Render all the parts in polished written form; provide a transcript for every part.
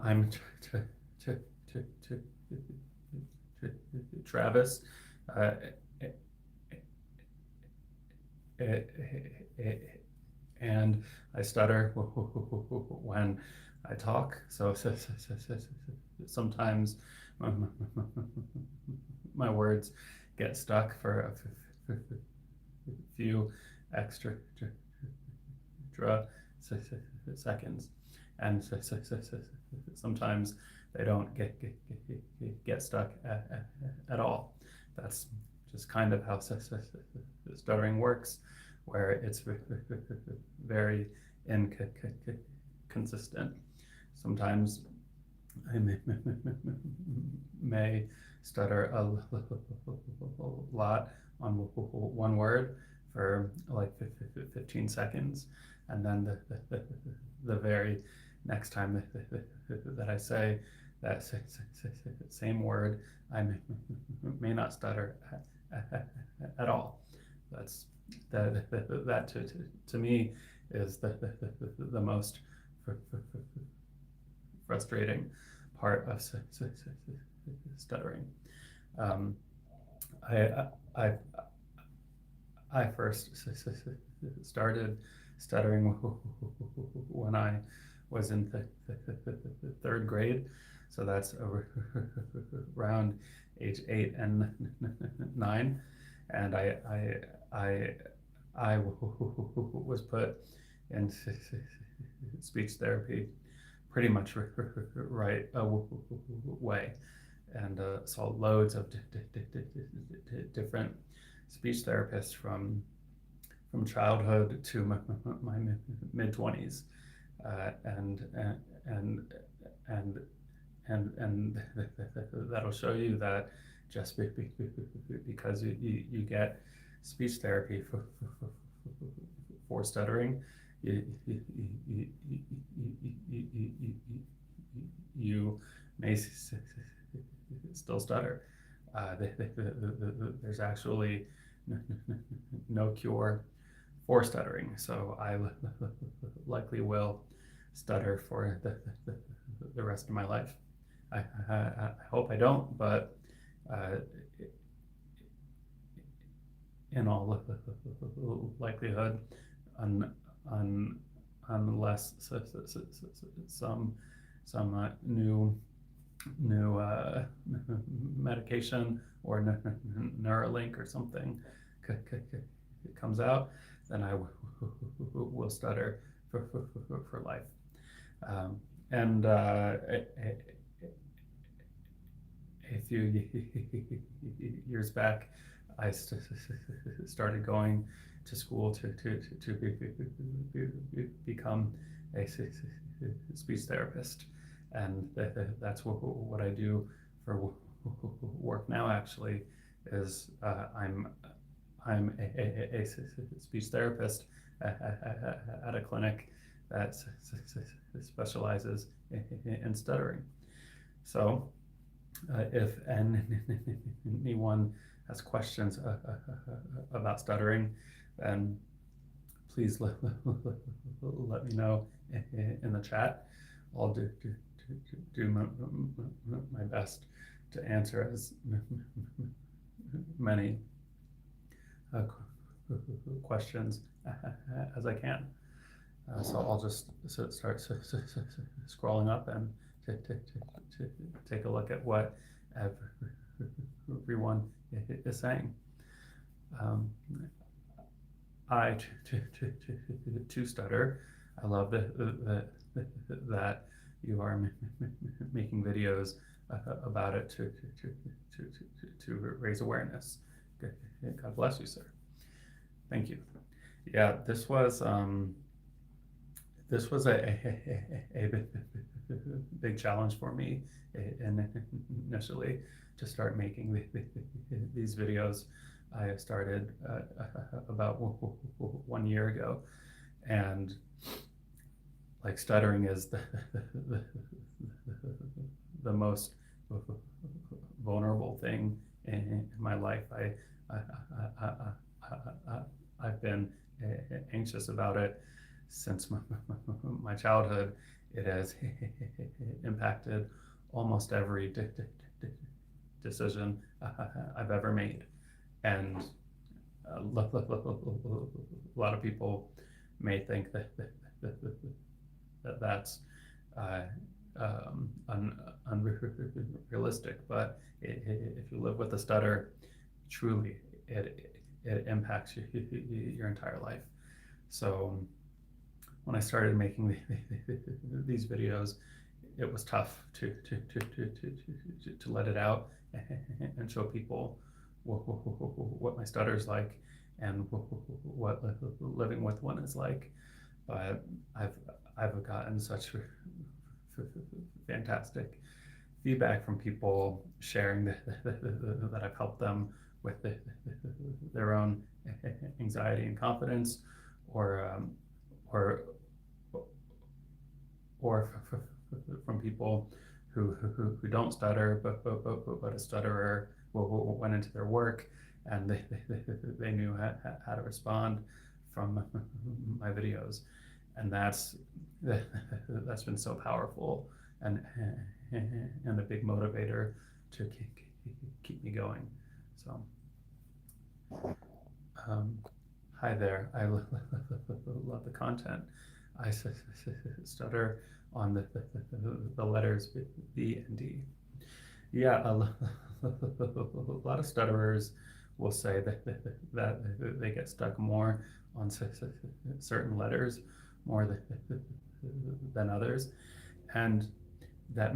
I'm Travis, uh, and I stutter when I talk. So sometimes my words get stuck for a few extra seconds, and sometimes they don't get stuck at all. That's just kind of how stuttering works, where it's very inconsistent. Sometimes I may stutter a lot on one word for like 15 seconds, and then the very next time that I say that same word, I may not stutter at all. That's that to me is the most frustrating part of stuttering. Um, I, I, I first started stuttering when I was in the third grade. So that's around age 8 and 9. And I, I was put in speech therapy pretty much right away, and saw loads of different speech therapists from childhood to my mid 20s, and and and and that'll show you that just because you get speech therapy for stuttering, you, you, you may still stutter. There's actually no cure for stuttering, so I likely will stutter for the rest of my life. I hope I don't, but uh, in all likelihood, un, un, unless some new medication or Neuralink or something comes out, then I will stutter for life. And a few years back, I started going to school to become a speech therapist, and that's what I do for work now. Actually, is I'm a speech therapist at a clinic that specializes in stuttering. So if anyone has questions about stuttering, then please let me know in the chat. I'll do my best to answer as many questions as I can. So I'll just start scrolling up and take a look at what everyone is saying. I to stutter. I love that you are making videos about it to raise awareness. God bless you, sir. Thank you. Yeah, this was a big challenge for me initially to start making these videos. I started about 1 year ago, and like stuttering is the most vulnerable thing in my life. I've been anxious about it since my childhood. It has impacted almost every decision I've ever made. And a lot of people may think that's uh, unrealistic, but if you live with a stutter, truly it impacts your entire life. So when I started making these videos, it was tough to let it out and show people what my stutter's like and what living with one is like. But I've gotten such fantastic feedback from people sharing that I've helped them with their own anxiety and confidence, or or or from people who don't stutter but a stutterer went into their work and they knew how to respond from my videos, and that's been so powerful and a big motivator to keep me going. So hi there, I love the content. I stutter on the letters B and D. Yeah, a lot of stutterers will say that they get stuck more on certain letters more than others, and that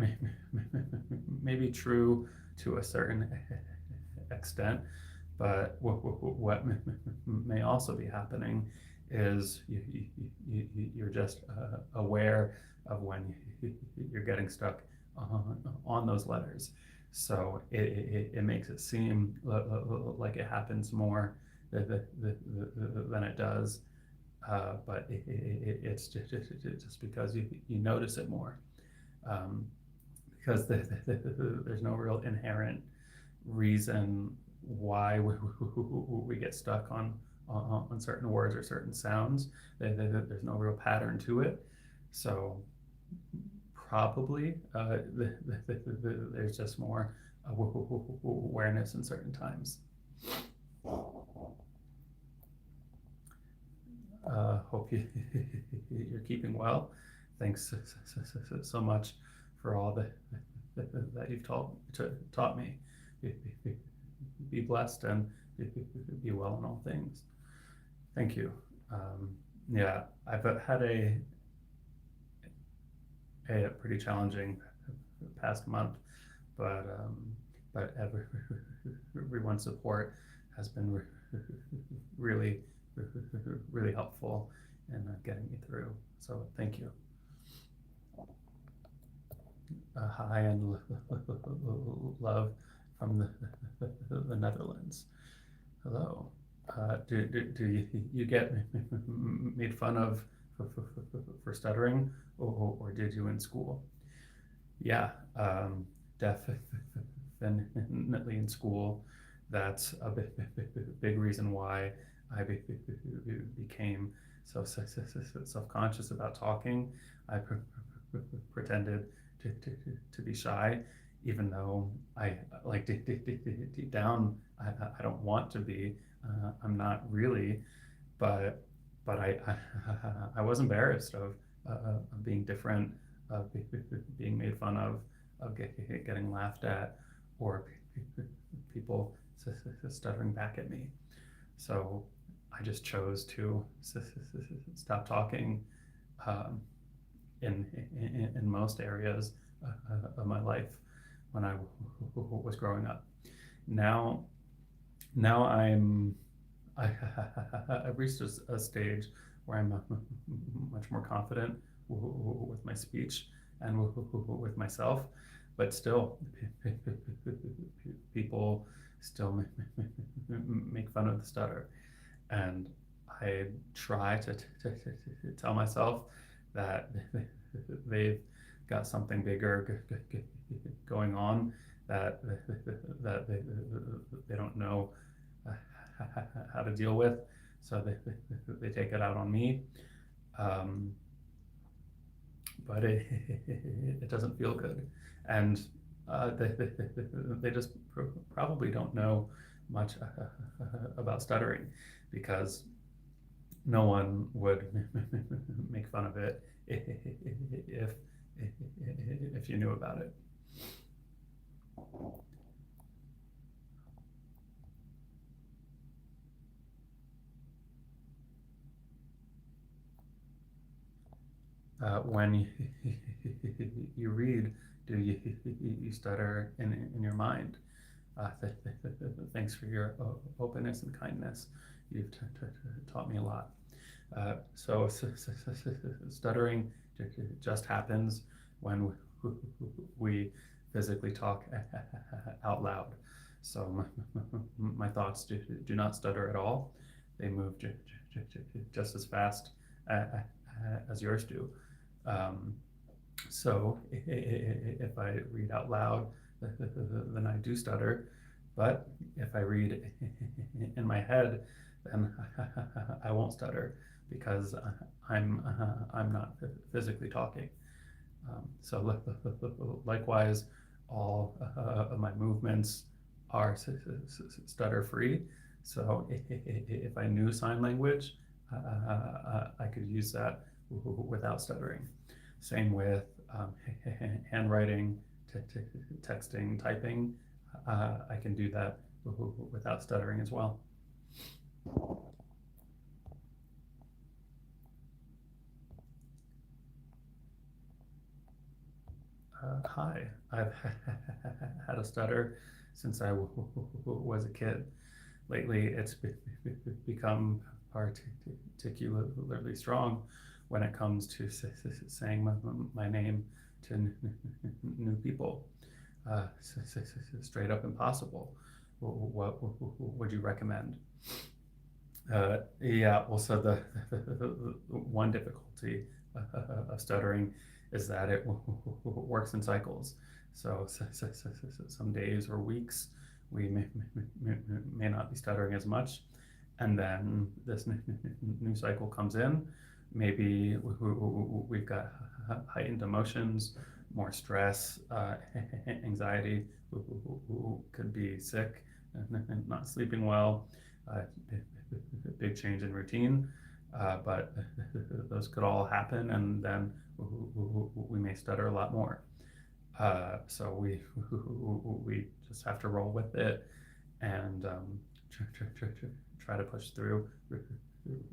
may be true to a certain extent, but what may also be happening is you're just aware of when you're getting stuck on those letters. So it makes it seem like it happens more than it does, but it's just because you notice it more, because there's no real inherent reason why we get stuck on certain words or certain sounds. There's no real pattern to it. So probably there's just more awareness in certain times. Hope you're keeping well. Thanks so much for all that you've taught me. Be blessed and be well in all things. Thank you. Yeah, I've had a pretty challenging past month, but everyone's support has been really helpful in getting me through. So thank you. Hi and love from the Netherlands. Hello. Do you get made fun of for stuttering, or did you in school? Yeah, definitely in school. That's a big reason why I became so self-conscious about talking. I pretended to be shy, even though I like deep down I don't want to be. I'm not really, but I was embarrassed of being different, of being made fun of getting laughed at, or people stuttering back at me. So I just chose to stop talking in most areas of my life when I was growing up. Now I've reached a stage where I'm much more confident with my speech and with myself, but still people still make fun of the stutter, and I try to tell myself that they've got something bigger going on that they don't know how to deal with, so they take it out on me. but it doesn't feel good. And they just probably don't know much about stuttering, because no one would make fun of it if you knew about it. When you read, do you stutter in your mind? Thanks for your openness and kindness. You've taught me a lot. So stuttering just happens when we physically talk out loud. So my thoughts do not stutter at all. They move just as fast as yours do. So if I read out loud, then I do stutter. But if I read in my head, then I won't stutter, because I'm not physically talking. So likewise, all of my movements are stutter free. So if I knew sign language, I could use that without stuttering. Same with handwriting, texting, typing. I can do that without stuttering as well. Hi, I've had a stutter since I was a kid. Lately, it's become particularly strong when it comes to saying my name to new people. Straight up impossible. What would you recommend? Yeah, well, so the one difficulty of stuttering is that it works in cycles. So some days or weeks we may not be stuttering as much, and then this new cycle comes in. Maybe we've got heightened emotions, more stress, anxiety, could be sick, not sleeping well, big change in routine, but those could all happen, and then we may stutter a lot more. So we just have to roll with it, and try to push through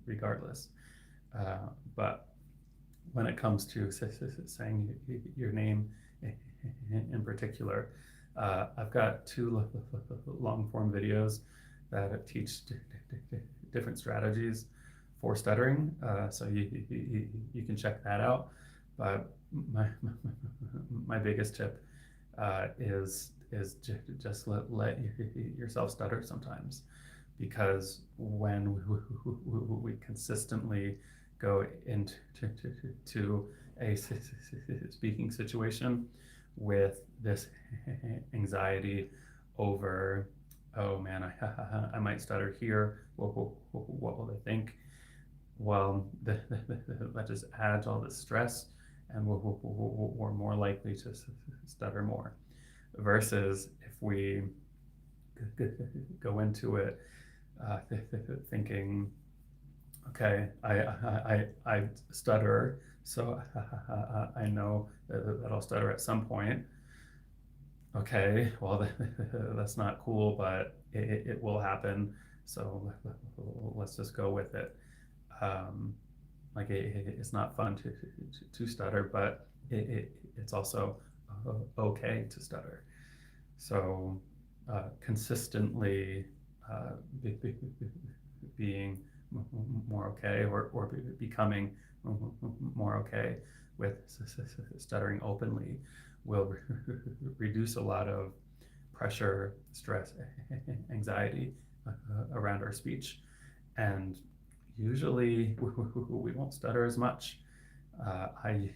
regardless. But when it comes to saying your name in particular, I've got two long form videos that teach different strategies for stuttering. So you can check that out. But my biggest tip is just let yourself stutter sometimes, because when we consistently go into a speaking situation with this anxiety over, oh man, I might stutter here, what will they think? Well, that just adds all this stress, and we're more likely to stutter more. Versus if we go into it thinking, okay, I stutter, so I know that I'll stutter at some point. Okay, well, that's not cool, but it will happen, so let's just go with it. Like it's not fun to stutter, but it's also okay to stutter. So consistently being more okay, or becoming more okay with stuttering openly will reduce a lot of pressure, stress, anxiety around our speech. And usually we won't stutter as much. I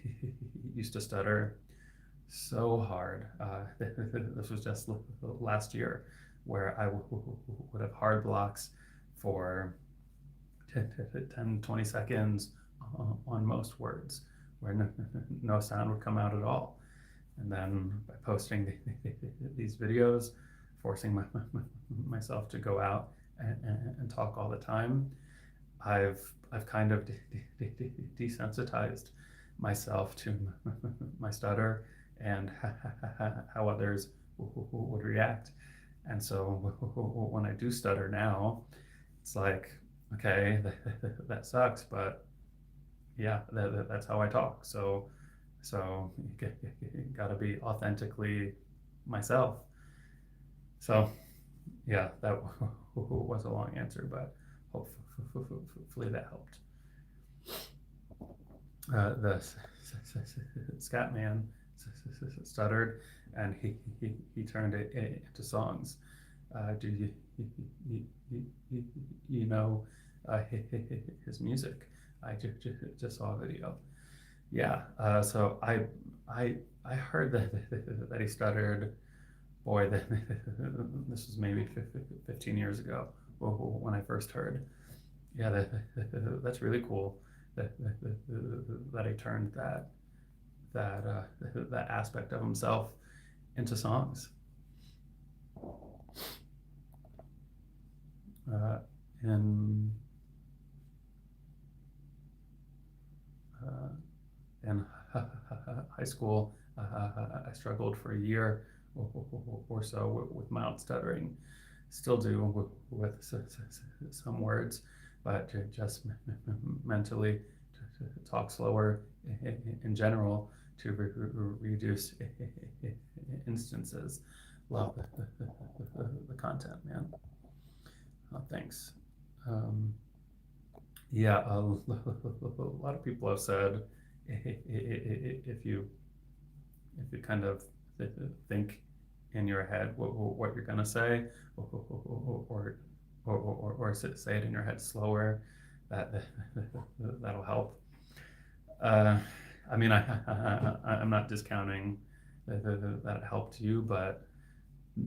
used to stutter so hard. This was just last year, where I would have hard blocks for 10, 20 seconds on most words, where no sound would come out at all. And then by posting these videos, forcing myself to go out and talk all the time, I've kind of desensitized myself to my stutter and how others would react. And so when I do stutter now, it's like, okay, that sucks, but yeah, that's how I talk. So you gotta be authentically myself. So yeah, that was a long answer, but hopefully that helped. The scat man stuttered, and he turned it into songs. Do you know his music? I just saw a video. Yeah, so I heard that he stuttered. Boy, this was maybe 15 years ago when I first heard. Yeah, that's really cool that he turned that aspect of himself into songs. Uh, in in high school, I struggled for a year or so with mild stuttering. Still do with some words, but just mentally to talk slower in general to reduce instances. Love the content, man. Thanks. Yeah, a lot of people have said if you kind of think in your head what you're gonna say, or say it in your head slower, that that'll help. I mean, I'm not discounting that it helped you, but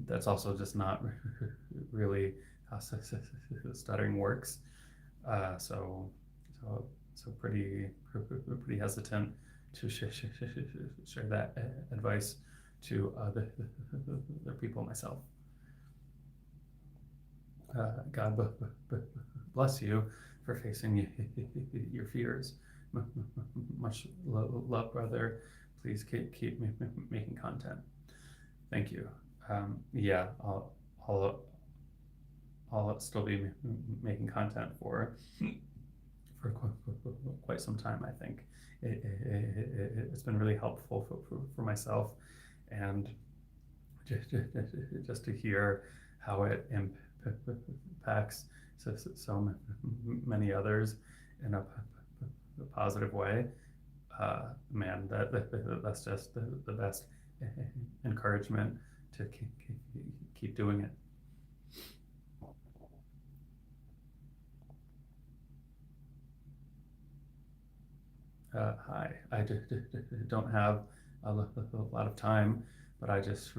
that's also just not really how stuttering works. So pretty hesitant to share that advice to other people myself. God bless you for facing your fears. Much love, brother. Please keep making content. Thank you. Yeah, I'll still be making content for quite some time. I think it's been really helpful for myself, and just to hear how it impacts so many others in a positive way. Man, that's just the best encouragement to keep doing it. Hi, I don't have a lot of time, but I just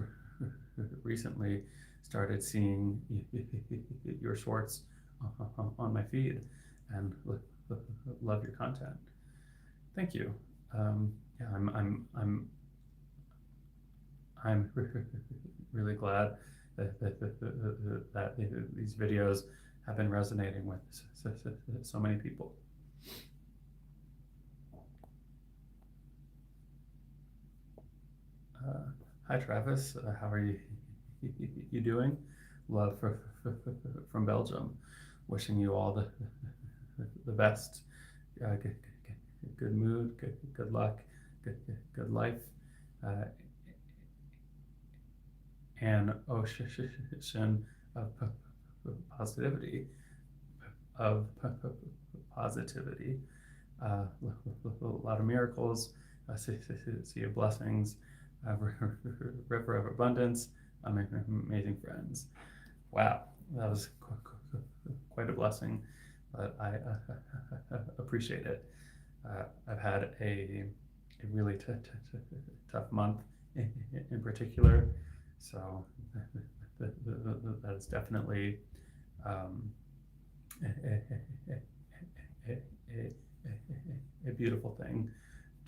recently started seeing your shorts on my feed and love your content. Thank you. Yeah, I'm really glad that these videos have been resonating with so many people. Hi, Travis. How are you doing? Love from Belgium. Wishing you all the best. Good mood, good luck, good life, and ocean of positivity, of positivity. A lot of miracles, sea of blessings, river of abundance, amazing friends. Wow, that was quite a blessing, but I appreciate it. I've had a really tough month in particular, so that is definitely a beautiful thing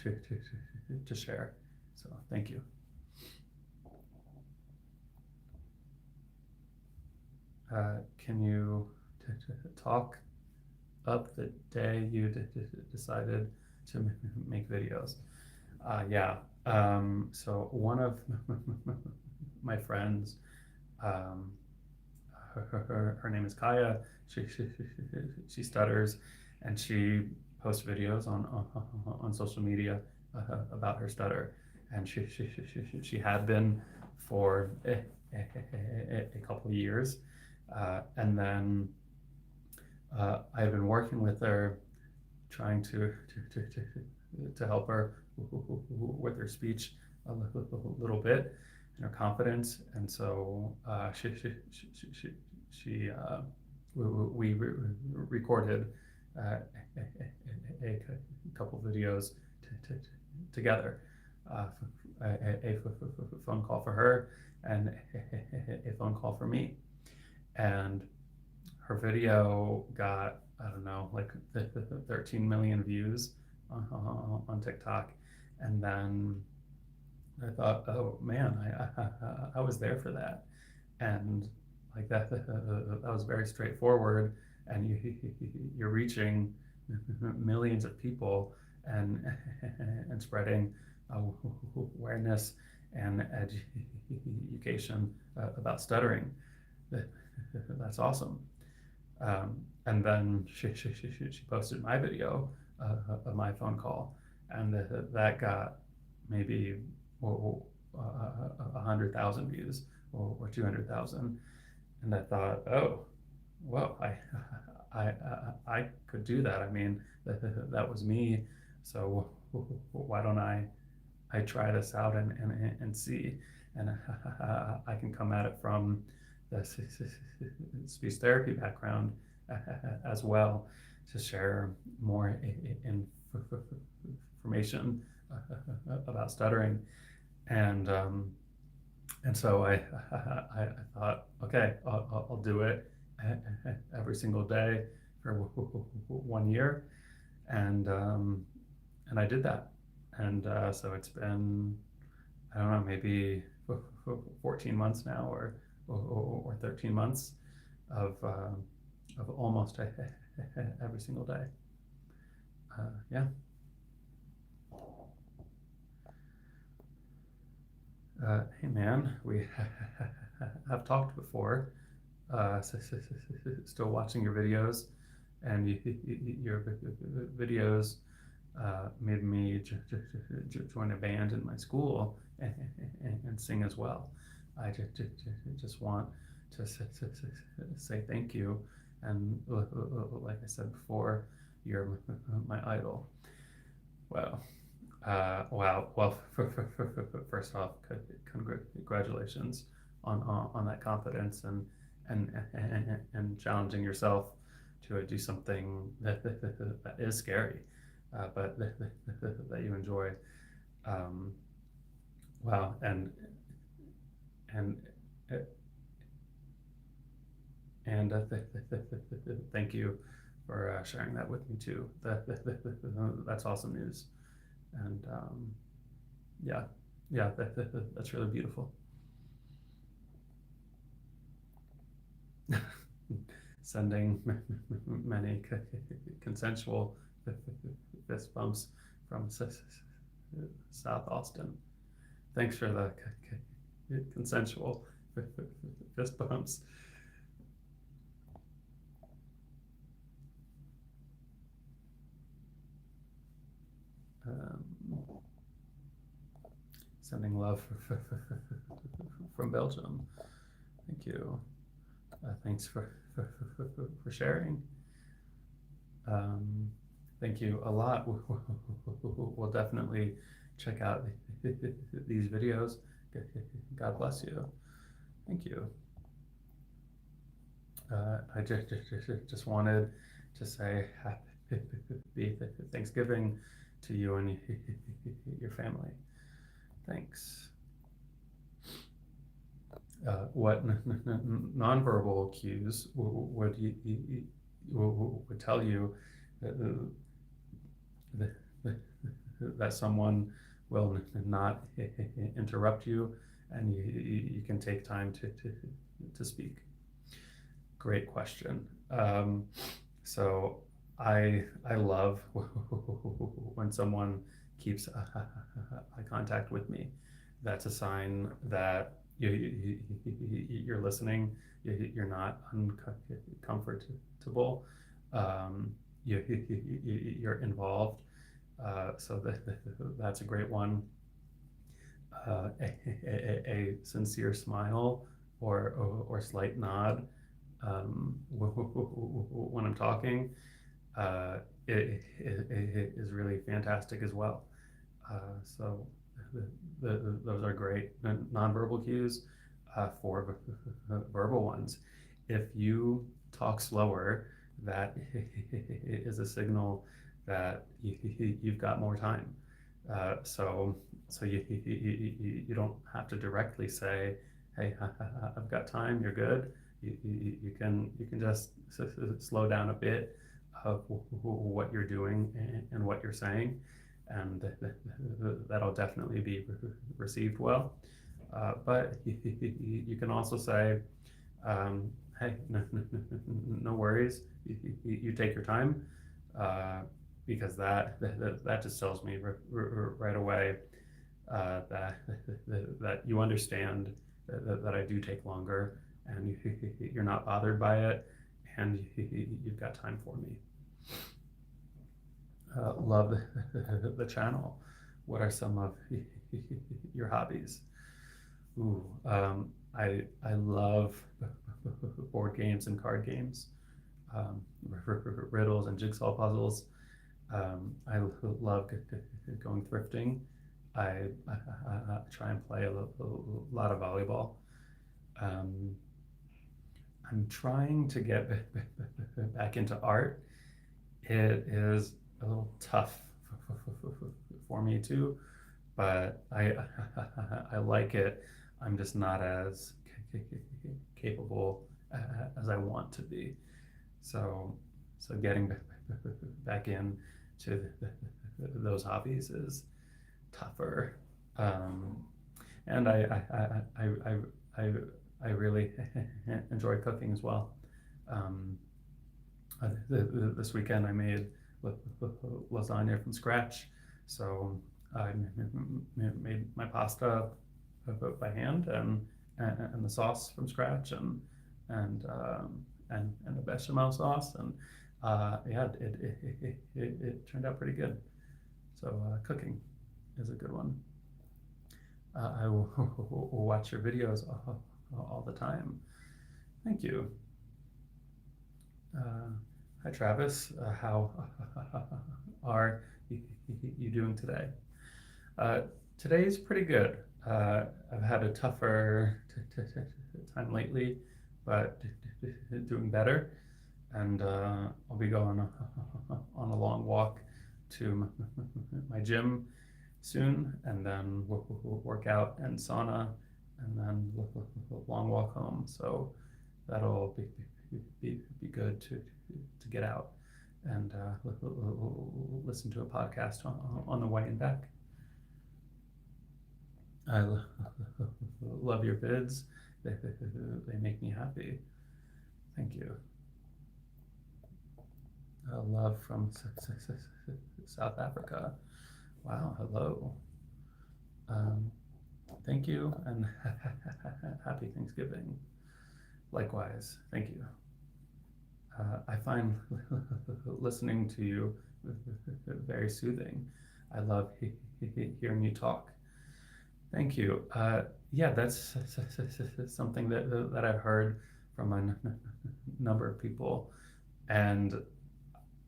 to share. So thank you. Can you talk up the day you decided to make videos? Yeah. So one of my friends, um, her name is Kaya. She stutters, and she posts videos on social media about her stutter, and she had been for a couple of years, and then I've been working with her, trying to help her with her speech a little bit and her confidence. And so she we recorded a couple videos together, a phone call for her and a phone call for me. And her video got, I don't know, like 13 million views on TikTok. And then I thought, oh man, I was there for that. And like that was very straightforward. And you're reaching millions of people and spreading awareness and education about stuttering. That's awesome. And then she posted my video of my phone call, and that got maybe 100,000 views or 200,000. And I thought, oh, well, I could do that. I mean, that was me. So why don't I try this out and see? And I can come at it from the speech therapy background as well, to share more information about stuttering. And so I thought, okay, I'll do it every single day for 1 year, and I did that. And so it's been, I don't know, maybe 14 months now, or 13 months of almost every single day. Yeah. Hey man, we have talked before. Still watching your videos, and your videos made me join a band in my school and sing as well. I just want to say thank you, and like I said before, you're my idol. Well, wow. Well, first off, congratulations on that confidence and challenging yourself to do something that is scary, but that you enjoy. Wow, and and thank you for sharing that with me too. That's awesome news. And yeah, yeah, that's really beautiful. Sending many consensual fist bumps from South Austin. Thanks for the consensual fist bumps. Sending love from Belgium. Thank you. Thanks for sharing. Thank you a lot. We'll definitely check out these videos. God bless you. Thank you. I just wanted to say happy Thanksgiving to you and your family. Thanks. What nonverbal cues would would tell you that that someone will not interrupt you, and you can take time to speak. Great question. So I love when someone keeps eye contact with me. That's a sign that you're listening. You're not uncomfortable. Um, you're involved. That's a great one. A sincere smile or slight nod when I'm talking, it is really fantastic as well. So those are great nonverbal cues for verbal ones. If you talk slower, that is a signal that you've got more time. So you don't have to directly say, "Hey, I've got time. You're good." You can just slow down a bit of what you're doing and what you're saying, and that'll definitely be received well. But you can also say, "Hey, no worries. You take your time," uh, because that just tells me right away that you understand that I do take longer, and you're not bothered by it, and you've got time for me. Love the channel. What are some of your hobbies? Ooh, I love board games and card games, riddles and jigsaw puzzles. I love going thrifting. I try and play a lot of volleyball. Um, I'm trying to get back into art. It is a little tough for me too, but I like it. I'm just not as capable as I want to be. So so getting back in to those hobbies is tougher. Um, and I, I really enjoy cooking as well. Um, this weekend I made lasagna from scratch. So I made my pasta by hand, and the sauce from scratch, and the bechamel sauce, and yeah, it turned out pretty good. So cooking is a good one. I will watch your videos all the time. Thank you. Hi, Travis. How are you doing today? Uh, Today's pretty good. I've had a tougher time lately, but doing better. And I'll be going on a long walk to my gym soon, and then we'll work out and sauna, and then long walk home. So that'll be good to get out and listen to a podcast on the way and back. I love your vids. They make me happy. Thank you. Love from South Africa. Wow, hello. Um, Thank you, and happy Thanksgiving. Likewise, thank you. I find listening to you very soothing. I love hearing you talk. Thank you. Yeah, that's something that I've heard from a number of people, and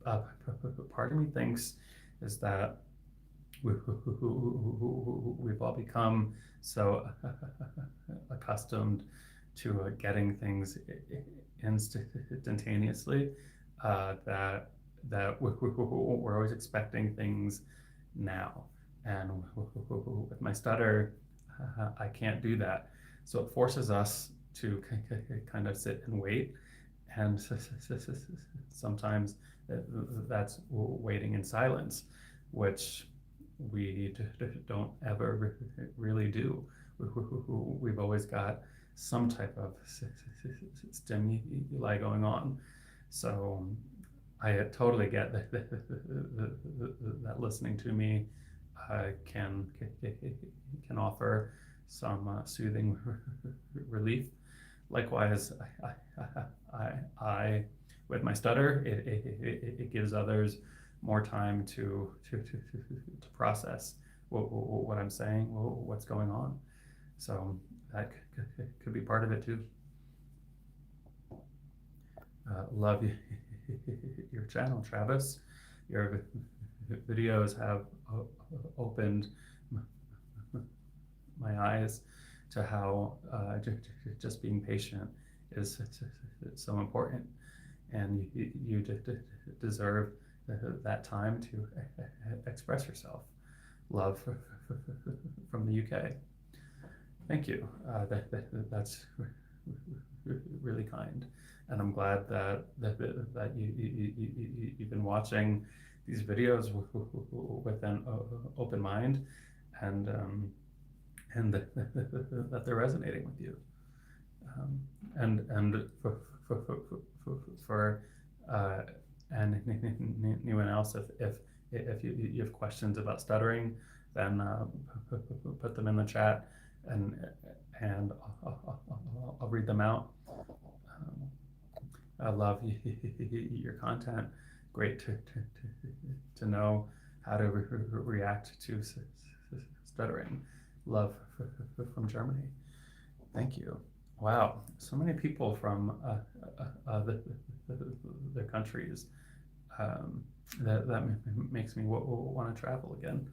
part of me thinks is that we've all become so accustomed to getting things instantaneously, that we're always expecting things now. And with my stutter, I can't do that. So it forces us to kind of sit and wait. And sometimes that's waiting in silence, which we don't ever really do. We've always got some type of stimuli going on. So I totally get that listening to me can offer some soothing relief. Likewise, I with my stutter, it gives others more time to process what I'm saying, what's going on. So that could be part of it too. Love your channel, Travis. Your videos have opened my eyes to how just being patient is so important, and you deserve that time to express yourself. Love from the UK. Thank you. That's really kind, and I'm glad that you've been watching these videos with an open mind, and that they're resonating with you. And for anyone else, if you have questions about stuttering, then put them in the chat, and I'll read them out. I love your content. Great to know how to react to stuttering. Love from Germany. Thank you. Wow, so many people from the countries. That makes me want to travel again.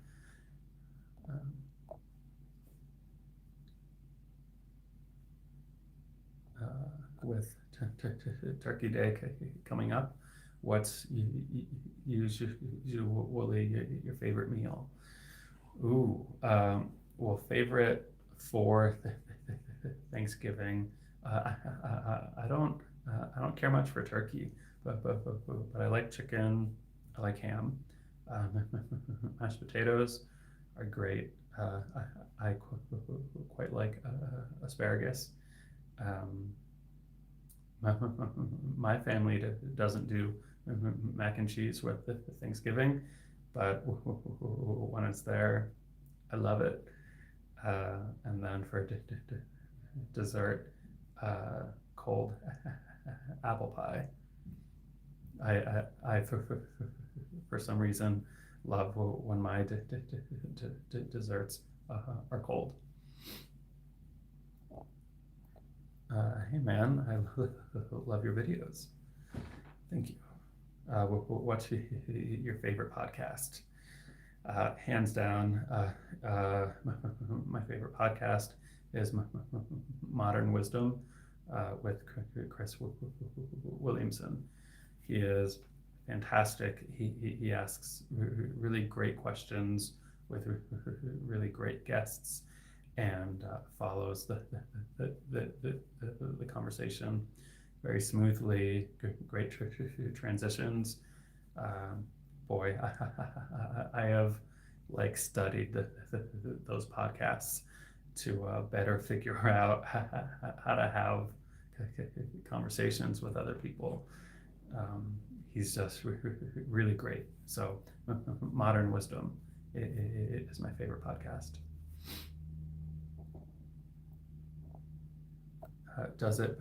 With Turkey Day coming up, what's usually your favorite meal? Ooh, well, favorite for Thanksgiving. I don't care much for turkey, but I like chicken. I like ham. Mashed potatoes are great. I quite like asparagus. My family doesn't do mac and cheese with the Thanksgiving, but when it's there, I love it. And then for dessert, cold apple pie. I for some reason love when my desserts are cold. Hey man, I love your videos. Thank you. What's your favorite podcast? Hands down, my favorite podcast is Modern Wisdom with Chris Williamson. He is fantastic. He asks really great questions with really great guests, and follows the conversation very smoothly. Great transitions. Boy, I have studied those podcasts to better figure out how to have conversations with other people. He's just really great. So Modern Wisdom is my favorite podcast. Does it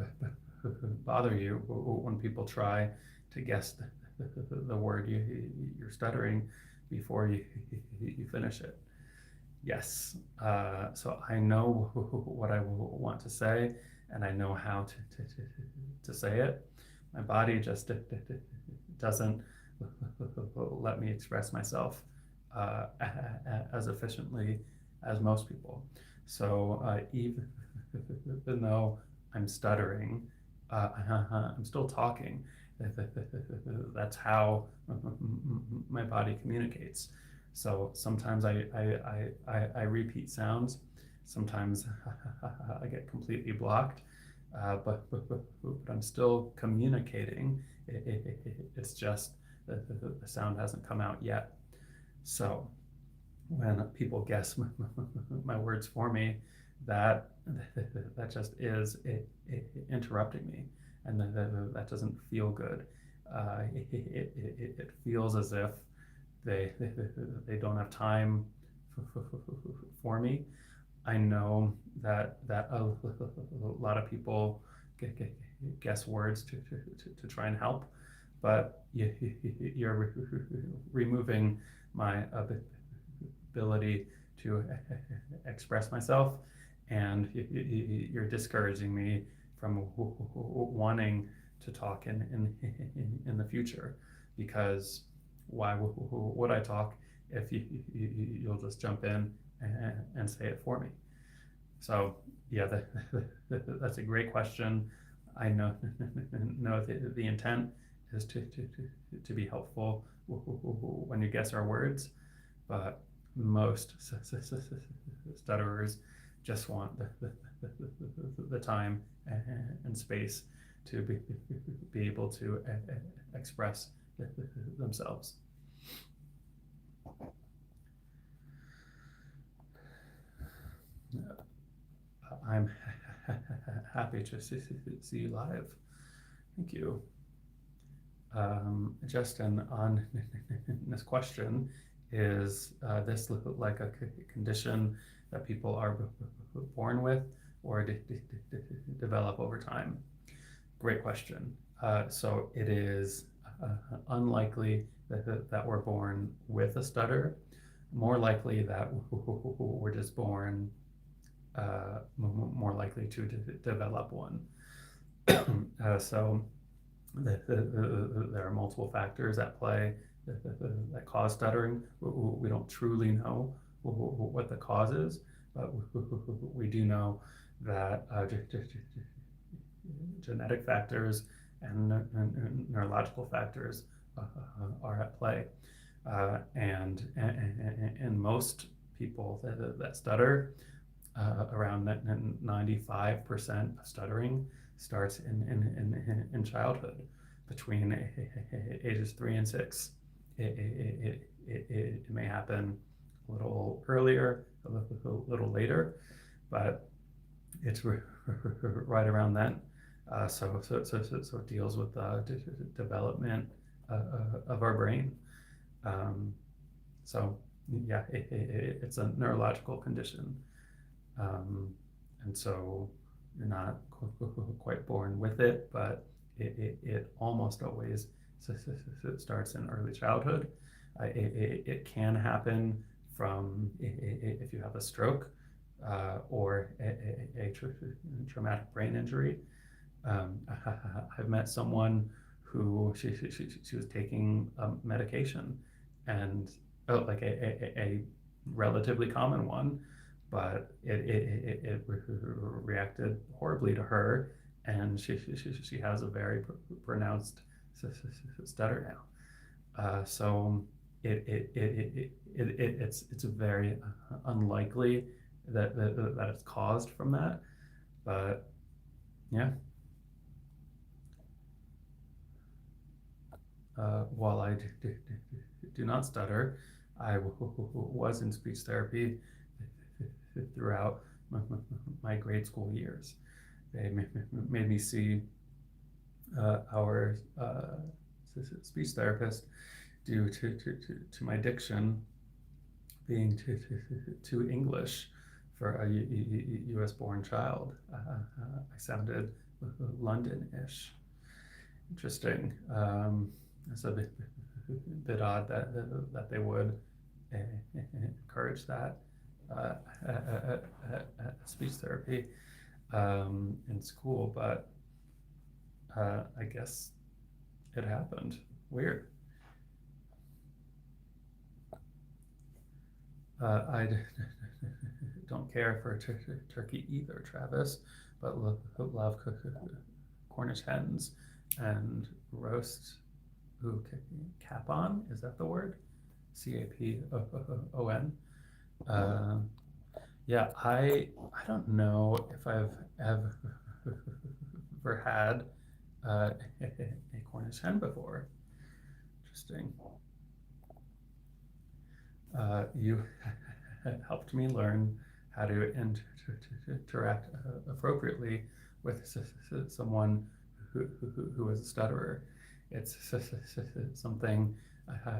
bother you when people try to guess the word you're stuttering before you finish it? Yes. So I know what I want to say, and I know how to say it. My body just doesn't let me express myself as efficiently as most people. So even though I'm stuttering, I'm still talking. That's how my body communicates. So sometimes I repeat sounds. Sometimes I get completely blocked, but I'm still communicating. It's just the sound hasn't come out yet. So when people guess my words for me, that that just is interrupting me, and that doesn't feel good. It feels as if they they don't have time for me. I know that a lot of people guess words to try and help, but you're removing my ability to express myself, and you're discouraging me from wanting to talk in the future, because why would I talk if you'll just jump in and say it for me? So yeah, that's a great question. I know the intent is to be helpful when you guess our words, but most stutterers just want the time and space to be able to express themselves. I'm happy to see you live. Thank you. Justin, on this question, is this like a condition that people are born with or develop over time? Great question. So it is unlikely that we're born with a stutter, more likely that we're just born more likely to develop one. So there are multiple factors at play that cause stuttering. We don't truly know what the cause is, but we do know that genetic factors and neurological factors are at play. And most people that stutter, around 95% of stuttering starts in childhood, between ages 3 and 6. It may happen a little earlier, a little later, but it's right around then. So it deals with development of our brain. So yeah, it's a neurological condition. And so you're not quite born with it, but it almost always starts in early childhood. It can happen from if you have a stroke or a traumatic brain injury. I've met someone who she was taking medication, and like a relatively common one, but it reacted horribly to her, and she has a very pronounced stutter now. So it's very unlikely that it's caused from that, but yeah. While I do not stutter, I was in speech therapy throughout my grade school years. They made me see our speech therapist due to my diction being too English for a US born child. I sounded London-ish. Interesting. It's a bit odd that they would encourage that speech therapy in school, but I guess it happened. Weird. I don't care for turkey either, Travis, but love Cornish hens and roast. Ooh, capon, is that the word? CAPON. Yeah, I don't know if I've ever had a Cornish hen before. Interesting. You helped me learn how to interact appropriately with someone who is a stutterer. It's something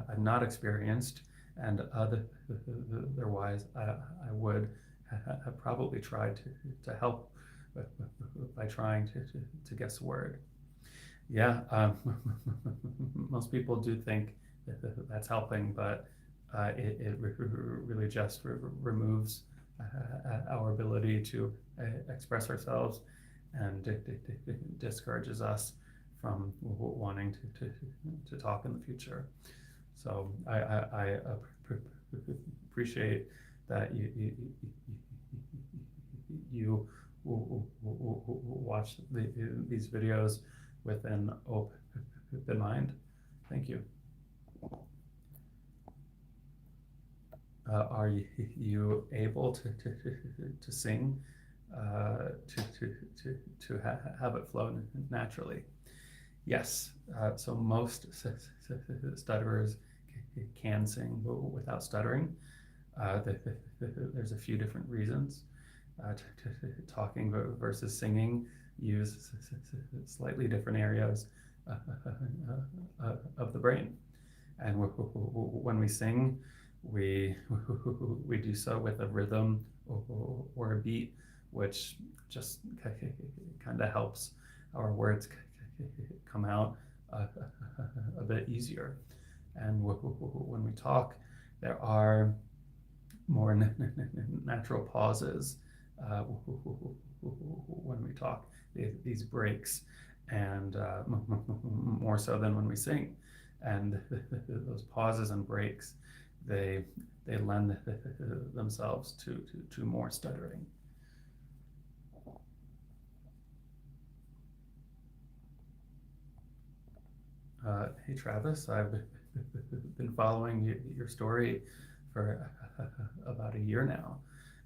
I've not experienced, and otherwise I would have probably tried to help by trying to guess a word. Yeah, most people do think that's helping, but it really just removes our ability to express ourselves, and it discourages us from wanting to talk in the future. So I appreciate that you watch these videos with an open mind. Thank you. Are you able to sing have it flow naturally? Yes. So most stutterers can sing without stuttering. There's a few different reasons. Talking versus singing use slightly different areas of the brain. And when we sing, we do so with a rhythm or a beat, which just kind of helps our words come out a bit easier. And when we talk, there are more natural pauses when we talk, these breaks, and more so than when we sing. And those pauses and breaks, they lend themselves to more stuttering. Hey Travis, I've been following your story for about a year now,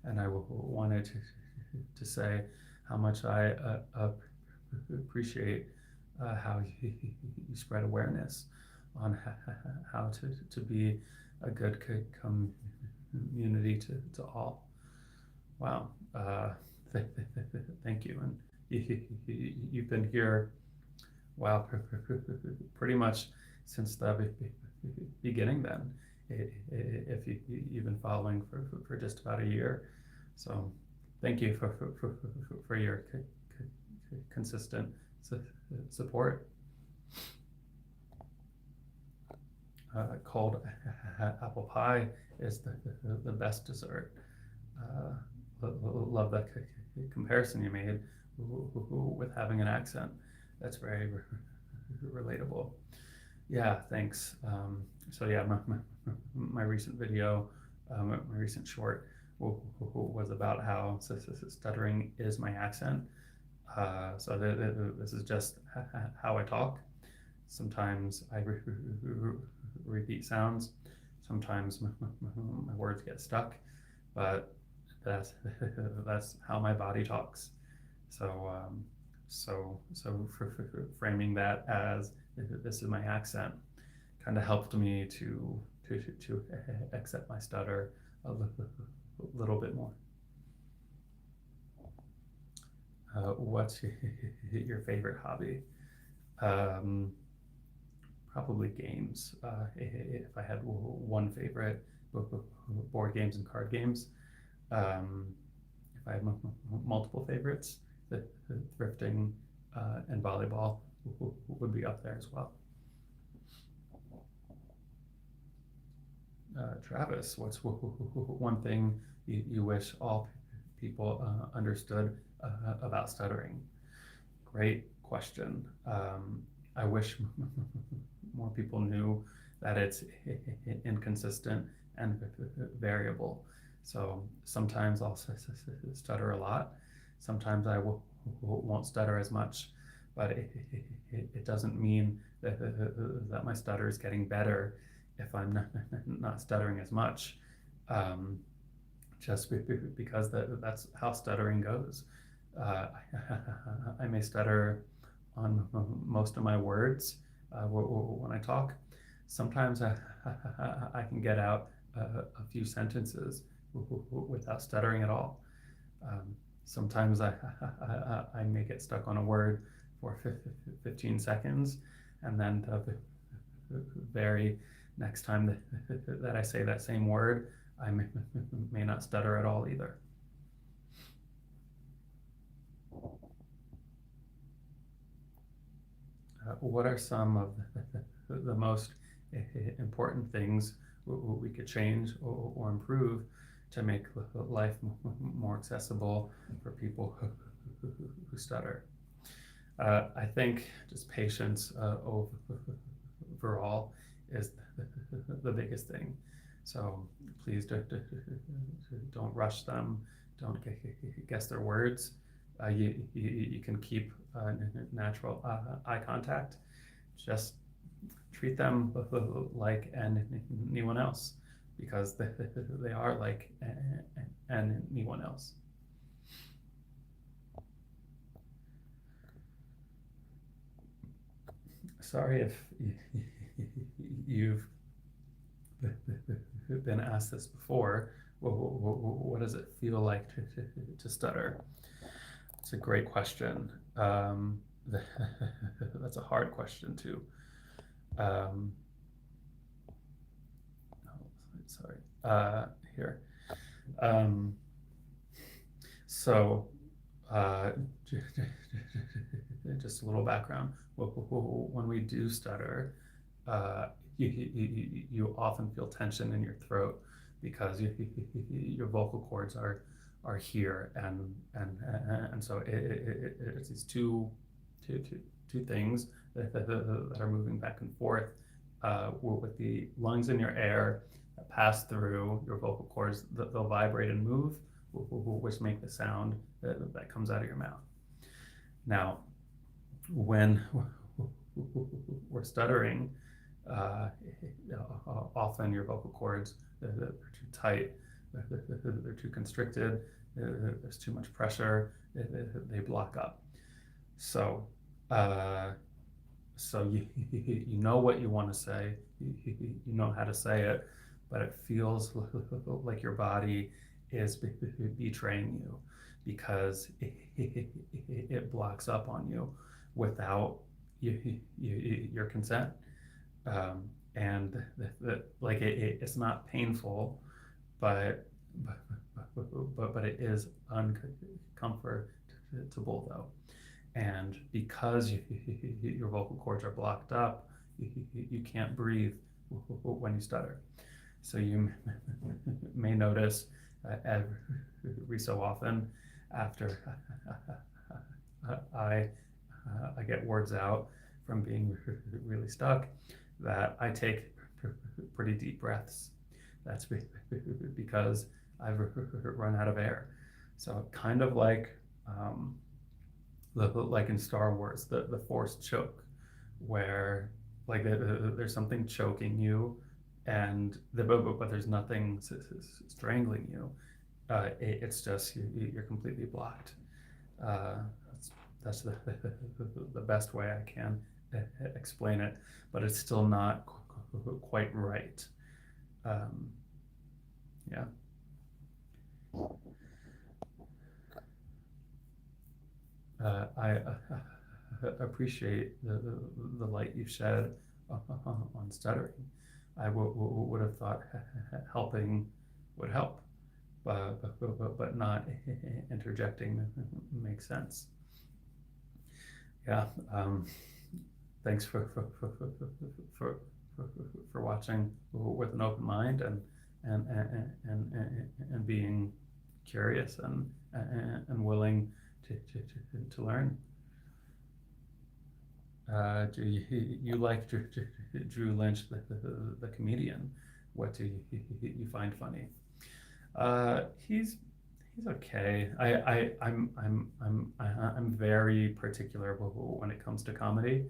and I wanted to say how much I appreciate how you spread awareness on how to be a good community to all. Wow. Thank you. And you've been here, wow, pretty much since the beginning then, if you've been following for just about a year. So thank you for your consistent support. Cold apple pie is the best dessert. Love that comparison you made with having an accent. That's very relatable. Yeah, thanks. So yeah, my recent video, my recent short was about how stuttering is my accent. So this is just how I talk. Sometimes I repeat sounds. Sometimes my words get stuck, but that's how my body talks. So for framing that as this is my accent, kind of helped me to accept my stutter a little bit more. What's your favorite hobby? Probably games. If I had one favorite, board games and card games. If I had multiple favorites, the thrifting and volleyball would be up there as well. Travis, what's one thing you wish all people understood about stuttering? Great question. I wish more people knew that it's inconsistent and variable. So sometimes I'll stutter a lot. Sometimes I won't stutter as much, but it doesn't mean that my stutter is getting better if I'm not stuttering as much. Just because that's how stuttering goes. I may stutter on most of my words when I talk. Sometimes I can get out a few sentences without stuttering at all. Sometimes I may get stuck on a word for 15 seconds, and then the very next time that I say that same word, I may not stutter at all either. What are some of the most important things we could change or improve to make life more accessible for people who stutter? I think just patience overall is the biggest thing. So please don't rush them. Don't guess their words. You can keep natural eye contact. Just treat them like anyone else, because they are like anyone else. Sorry if you've been asked this before. What does it feel like to stutter? It's a great question. That's a hard question too. No, sorry. Here. So, just a little background. When we do stutter, you often feel tension in your throat because your vocal cords are here, and so it's these two things that are moving back and forth with the lungs in your air that pass through your vocal cords. They'll vibrate and move, which make the sound that comes out of your mouth. Now, when we're stuttering, often your vocal cords they're too tight, they're too constricted, there's too much pressure, they block up. So you know what you want to say, you know how to say it, but it feels like your body is betraying you because it blocks up on you without your consent. And like it's not painful, but it is uncomfortable though. And because your vocal cords are blocked up, you can't breathe when you stutter. So you may notice every so often after I get words out from being really stuck that I take pretty deep breaths. That's because I've run out of air. So kind of like in Star Wars, the Force choke, where like there's something choking you, and but there's nothing strangling you. It's just you're completely blocked. That's the best way I can explain it, but it's still not quite right. Yeah. I appreciate the light you've shed on stuttering. I would have thought helping would help, but not interjecting makes sense. Yeah. Thanks for watching with an open mind and being curious and willing to learn. Do you like Drew Lynch, the comedian? What do you find funny? He's okay. I'm very particular when it comes to comedy.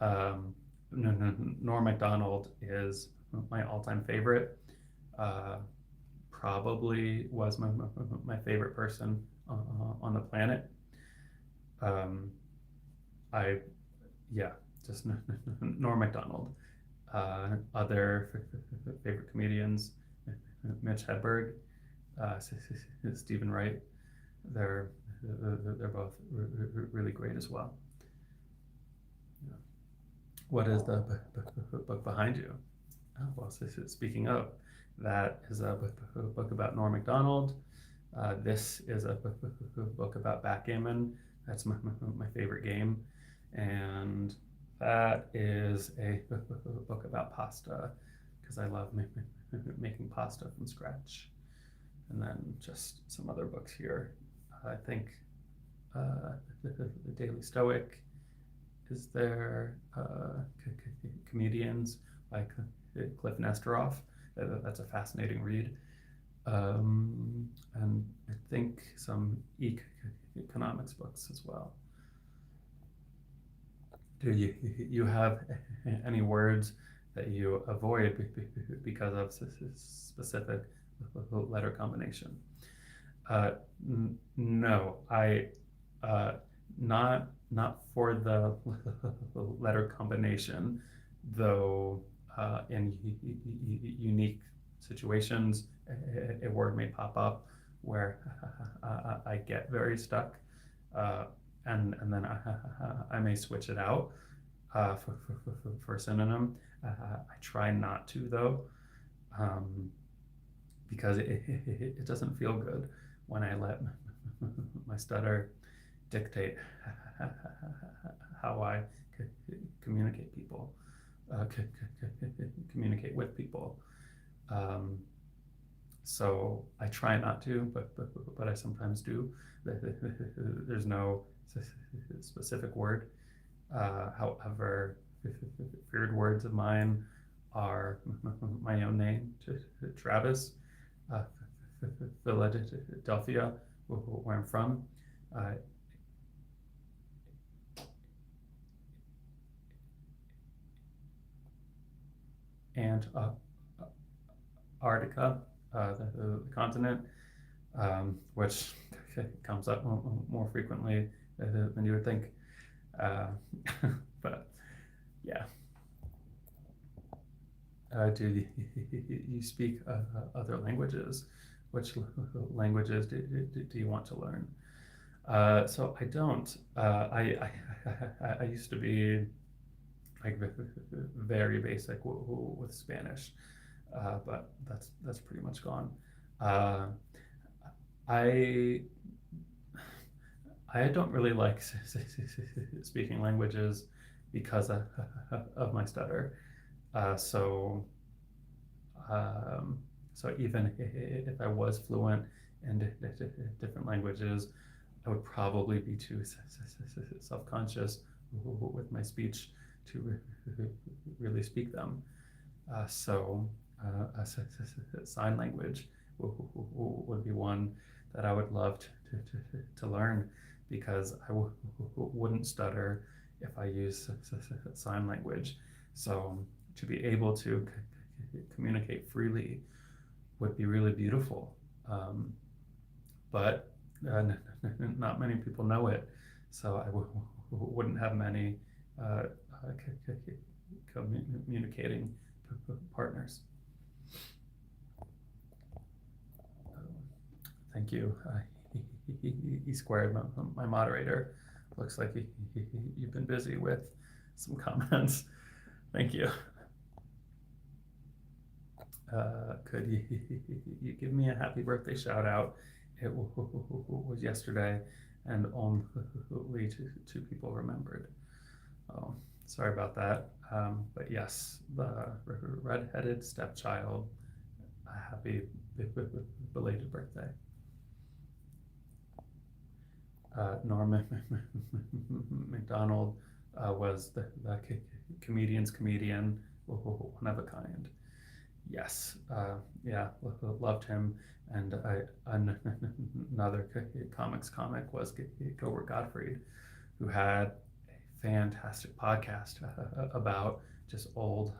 Norm Macdonald is my all-time favorite. Probably was my favorite person on the planet. Yeah, just Norm Macdonald. Other favorite comedians, Mitch Hedberg, Stephen Wright. They're they're both really great as well. What is the book behind you? Oh, well, speaking of, that is a book about Norm Macdonald. This is a book about backgammon. That's my favorite game. And that is a book about pasta, because I love making pasta from scratch. And then just some other books here. I think the Daily Stoic is there. Comedians by Cliff Nesteroff. That's a fascinating read. And I think some economics books as well. Do you have any words that you avoid because of specific letter combination? No, I not for the letter combination, though. In unique situations, a word may pop up where I get very stuck, and then I may switch it out for a synonym. I try not to, though, because it doesn't feel good when I let my stutter dictate how I communicate people, communicate with people. So I try not to, but I sometimes do. There's no specific word. However, feared words of mine are my own name, Travis, Philadelphia, where I'm from, and Antarctica, the continent, which comes up more frequently than you would think. But yeah. Do you speak other languages? Which languages do you want to learn? So I don't. I used to be like very basic with Spanish, but that's pretty much gone. I don't really like speaking languages because of my stutter. So even if I was fluent in different languages, I would probably be too self-conscious with my speech to really speak them. So sign language would be one that I would love to learn, because I wouldn't stutter if I use sign language. So to be able to communicate freely would be really beautiful. But not many people know it, so I wouldn't have many communicating partners. Thank you. He squared my moderator. Looks like you've been busy with some comments. Thank you. Could you give me a happy birthday shout out? It was yesterday, and only two people remembered. Oh, sorry about that. But yes, the redheaded stepchild, a happy belated birthday. Norman Macdonald was the comedian's comedian, one of a kind. Yes, yeah, loved him. And another comics comic was Gilbert Gottfried, who had a fantastic podcast about just old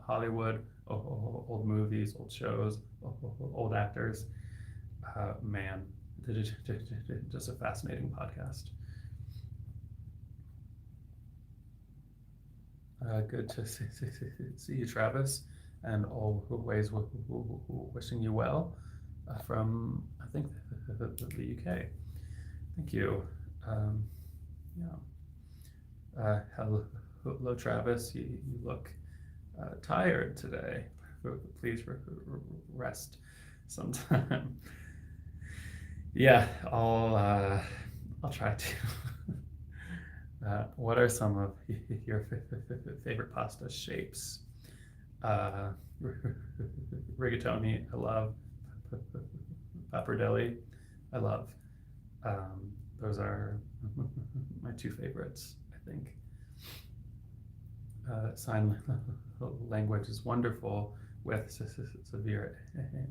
Hollywood, old movies, old shows, old actors. Man, just a fascinating podcast. Good to see you, Travis. and always wishing you well from, I think, the UK. Thank you. Um, yeah. Hello, Travis. You look tired today. Please rest sometime. Yeah, I'll try to. What are some of your favorite pasta shapes? Uh, rigatoni, I love. Pappardelle, I love. Those are my two favorites, I think. Sign language is wonderful with severe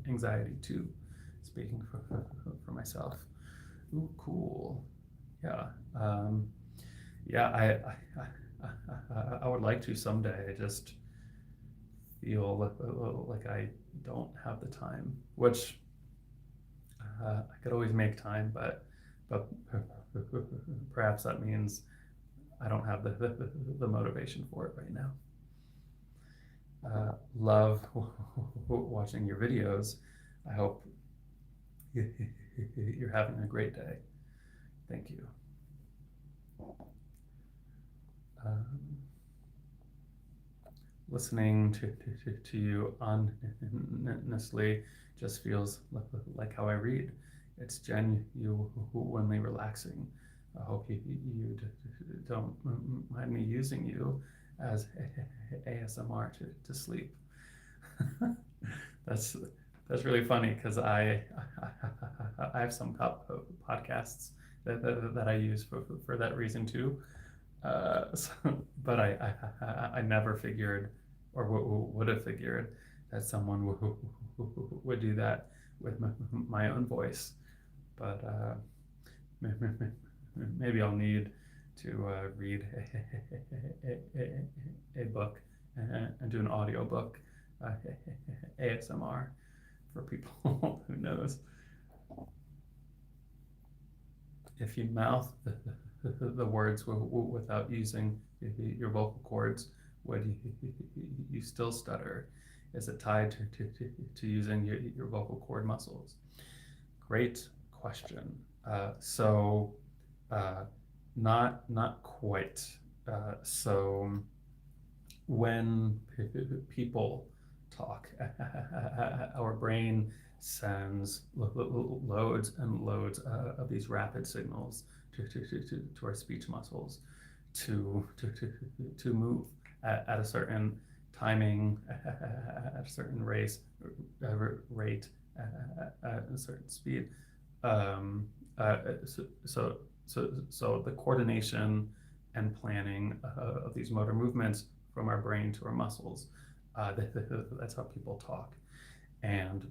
anxiety too. Speaking for myself. Ooh, cool. Yeah. Yeah, I would like to someday. I just feel like I don't have the time, which I could always make time, but perhaps that means I don't have the motivation for it right now. Love watching your videos. I hope you're having a great day. Thank you. Um, Listening to you honestly just feels like how I read. It's genuinely relaxing. I hope you don't mind me using you as ASMR to sleep. that's that's really funny because I have some podcasts that I use for that reason too. So, but I never figured or would have figured that someone would do that with my own voice. But maybe I'll need to read a book and do an audio book, ASMR for people. Who knows? If you mouth the words without using your vocal cords, would you still stutter? Is it tied to using your vocal cord muscles? Great question. So, uh, not quite. So when people talk, our brain sends loads and loads of these rapid signals to our speech muscles to move at a certain timing, at a certain rate, at a certain speed. Um, so the coordination and planning of these motor movements from our brain to our muscles. That's how people talk. And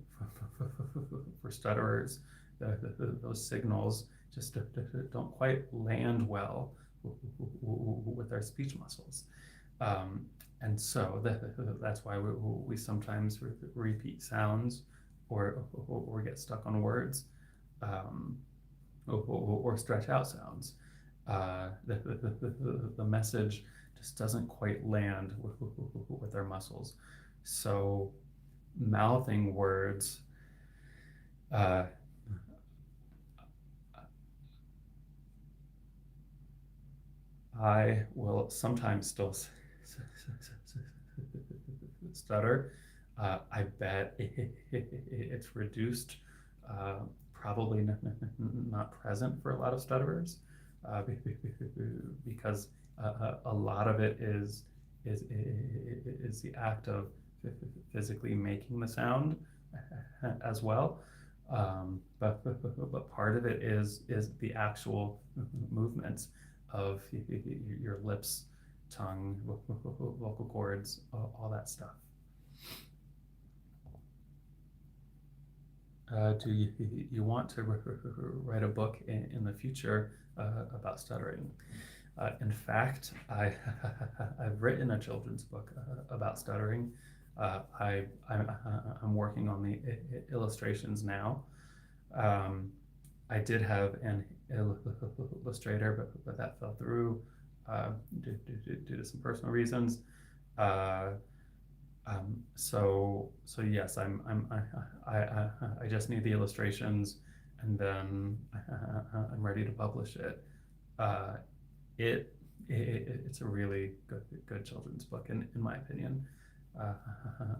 for stutterers, those signals just don't quite land well with our speech muscles. And so that's why we sometimes repeat sounds or get stuck on words, or stretch out sounds. The message just doesn't quite land with our muscles. So mouthing words, I will sometimes still stutter. I bet it's reduced, probably not present for a lot of stutterers, because a lot of it is the act of physically making the sound as well. But part of it is the actual movements of your lips, tongue, vocal cords, all that stuff. Do you want to write a book in the future about stuttering? In fact, I've written a children's book about stuttering. I'm working on the illustrations now. I did have an illustrator, but that fell through due to some personal reasons. So yes, I just need the illustrations, and then I'm ready to publish it. Uh, it, it's a really good children's book in my opinion. Uh,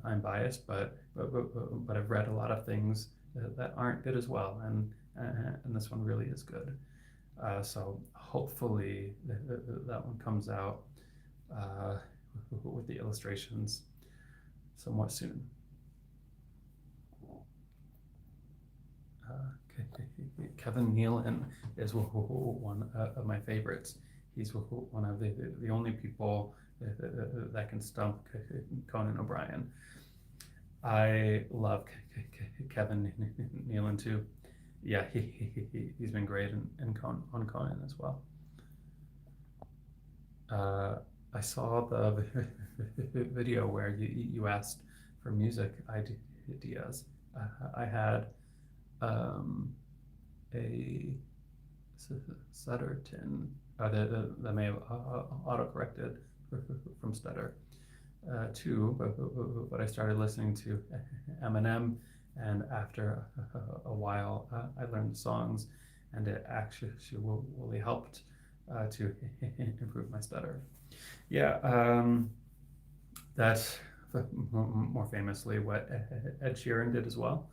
I'm biased, but I've read a lot of things that aren't good as well, and this one really is good. So hopefully that one comes out uh, with the illustrations somewhat soon. Kevin Nealon is one of my favorites. He's one of the only people that can stump Conan O'Brien. I love Kevin Nealon too. Yeah, he's been great on Conan as well. Uh, I saw the video where you asked for music ideas. I had um, a Sutterton that may have auto-corrected from stutter too, but I started listening to Eminem, and after a while, I learned the songs, and it actually really helped to improve my stutter. Yeah, that's more famously what Ed Sheeran did as well.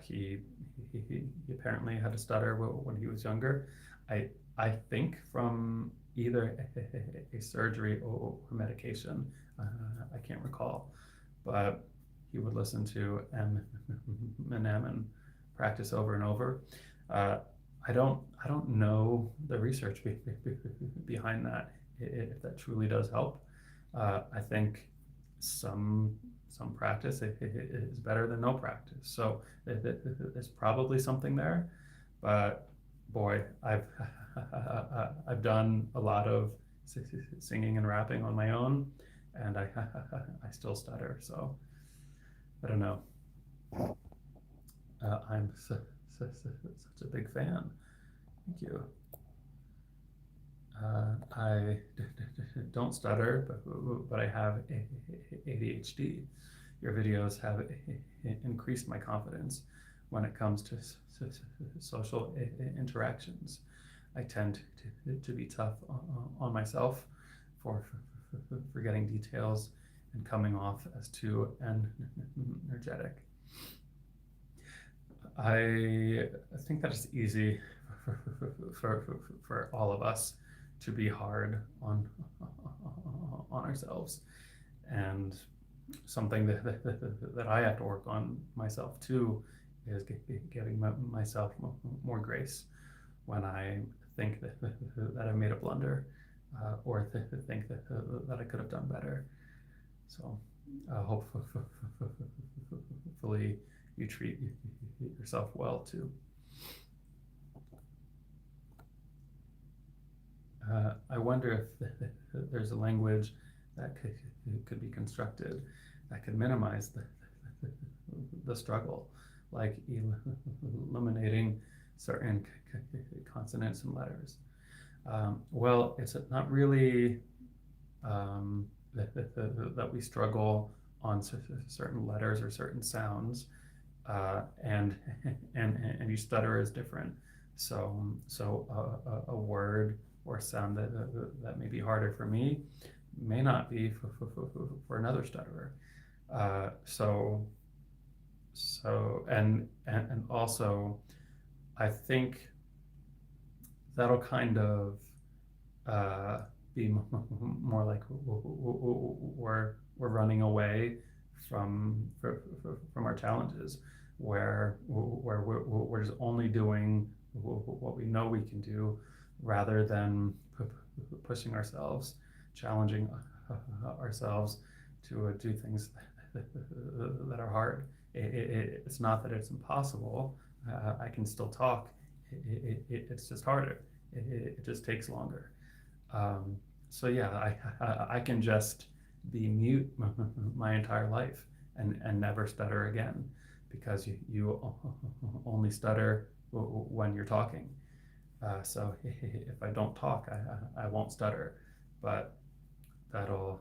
He apparently had a stutter when he was younger. I I think from either a surgery or medication. I can't recall, but he would listen to Eminem and practice over and over. Uh, I don't know the research behind that, if that truly does help. I think some some practice is better than no practice. So there's probably something there, but boy, I've done a lot of singing and rapping on my own, and I still stutter. So I don't know. I'm such a big fan. Thank you. I don't stutter, but I have ADHD. Your videos have increased my confidence when it comes to social interactions. I tend to be tough on myself for forgetting details and coming off as too energetic. I think that it's easy for all of us to be hard on ourselves, and something that I have to work on myself too is giving myself more grace when I think that I made a blunder, or think that I could have done better. So hopefully you treat yourself well too. I wonder if there's a language that could be constructed that could minimize the struggle, like eliminating certain consonants and letters. Well, it's not really that we struggle on certain letters or certain sounds, and you stutter is different. So a word or a sound that may be harder for me may not be for another stutterer. So and also I think that'll kind of be more like we're running away from our challenges, where we're just only doing what we know we can do, rather than pushing ourselves, challenging ourselves to do things that are hard. It's not that it's impossible. I can still talk. It's just harder. It just takes longer. So yeah, I can just be mute my entire life and never stutter again, because you only stutter when you're talking. So if I don't talk, I won't stutter. But to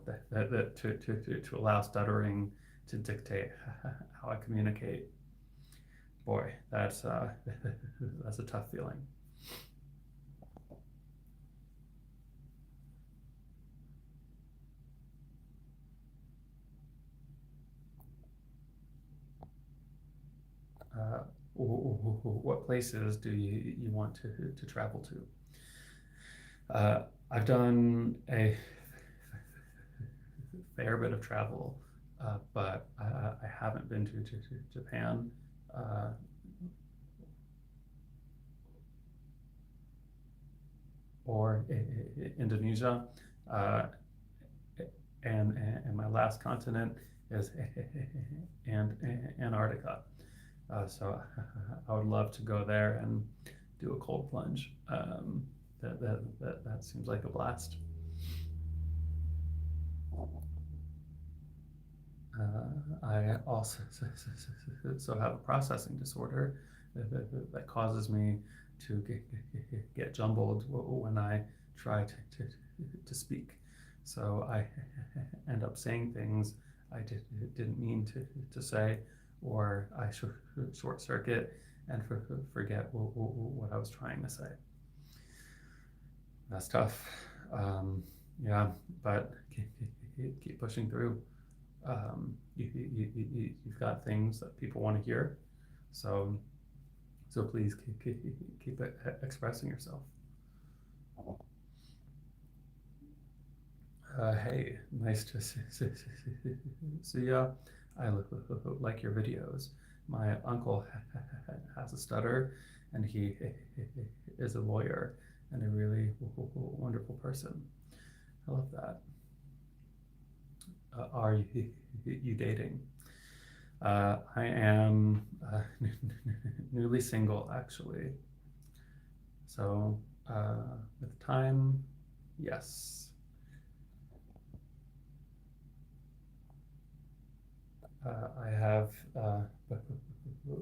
allow stuttering to dictate how I communicate. Boy, that's that's a tough feeling. Uh, what places do you want to travel to? I've done a fair bit of travel, but I haven't been to Japan. Uh, or Indonesia, uh, and my last continent is and Antarctica. So I would love to go there and do a cold plunge. That seems like a blast. I also have a processing disorder that causes me to get jumbled when I try to speak. So I end up saying things I didn't mean to say, or I short circuit and forget what I was trying to say. That's tough. Yeah, but keep pushing through. You've got things that people want to hear, so please keep expressing yourself. Hey, nice to see ya. I like your videos. My uncle has a stutter, and he is a lawyer and a really wonderful person. I love that. Are you dating? I am newly single, actually. So, with time, yes. I have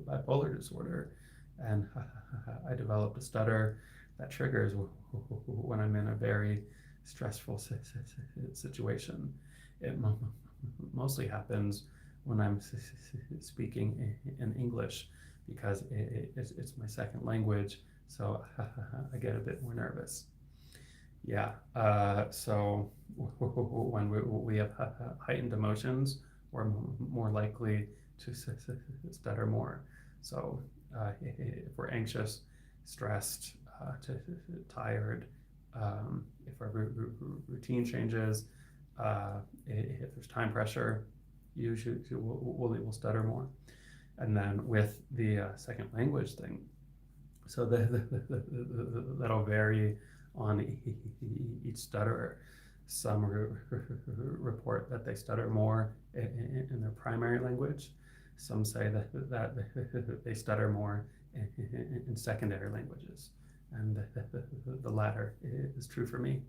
bipolar disorder, and I developed a stutter that triggers when I'm in a very stressful situation. It mostly happens when I'm speaking in English because it's my second language, so I get a bit more nervous. Yeah, so when we have heightened emotions, we're more likely to stutter more. So if we're anxious, stressed, tired, if our routine changes, if there's time pressure, usually we'll stutter more. And then with the second language thing, so that'll vary on each stutterer. Some report that they stutter more in their primary language. Some say that they stutter more in secondary languages, and the latter is true for me.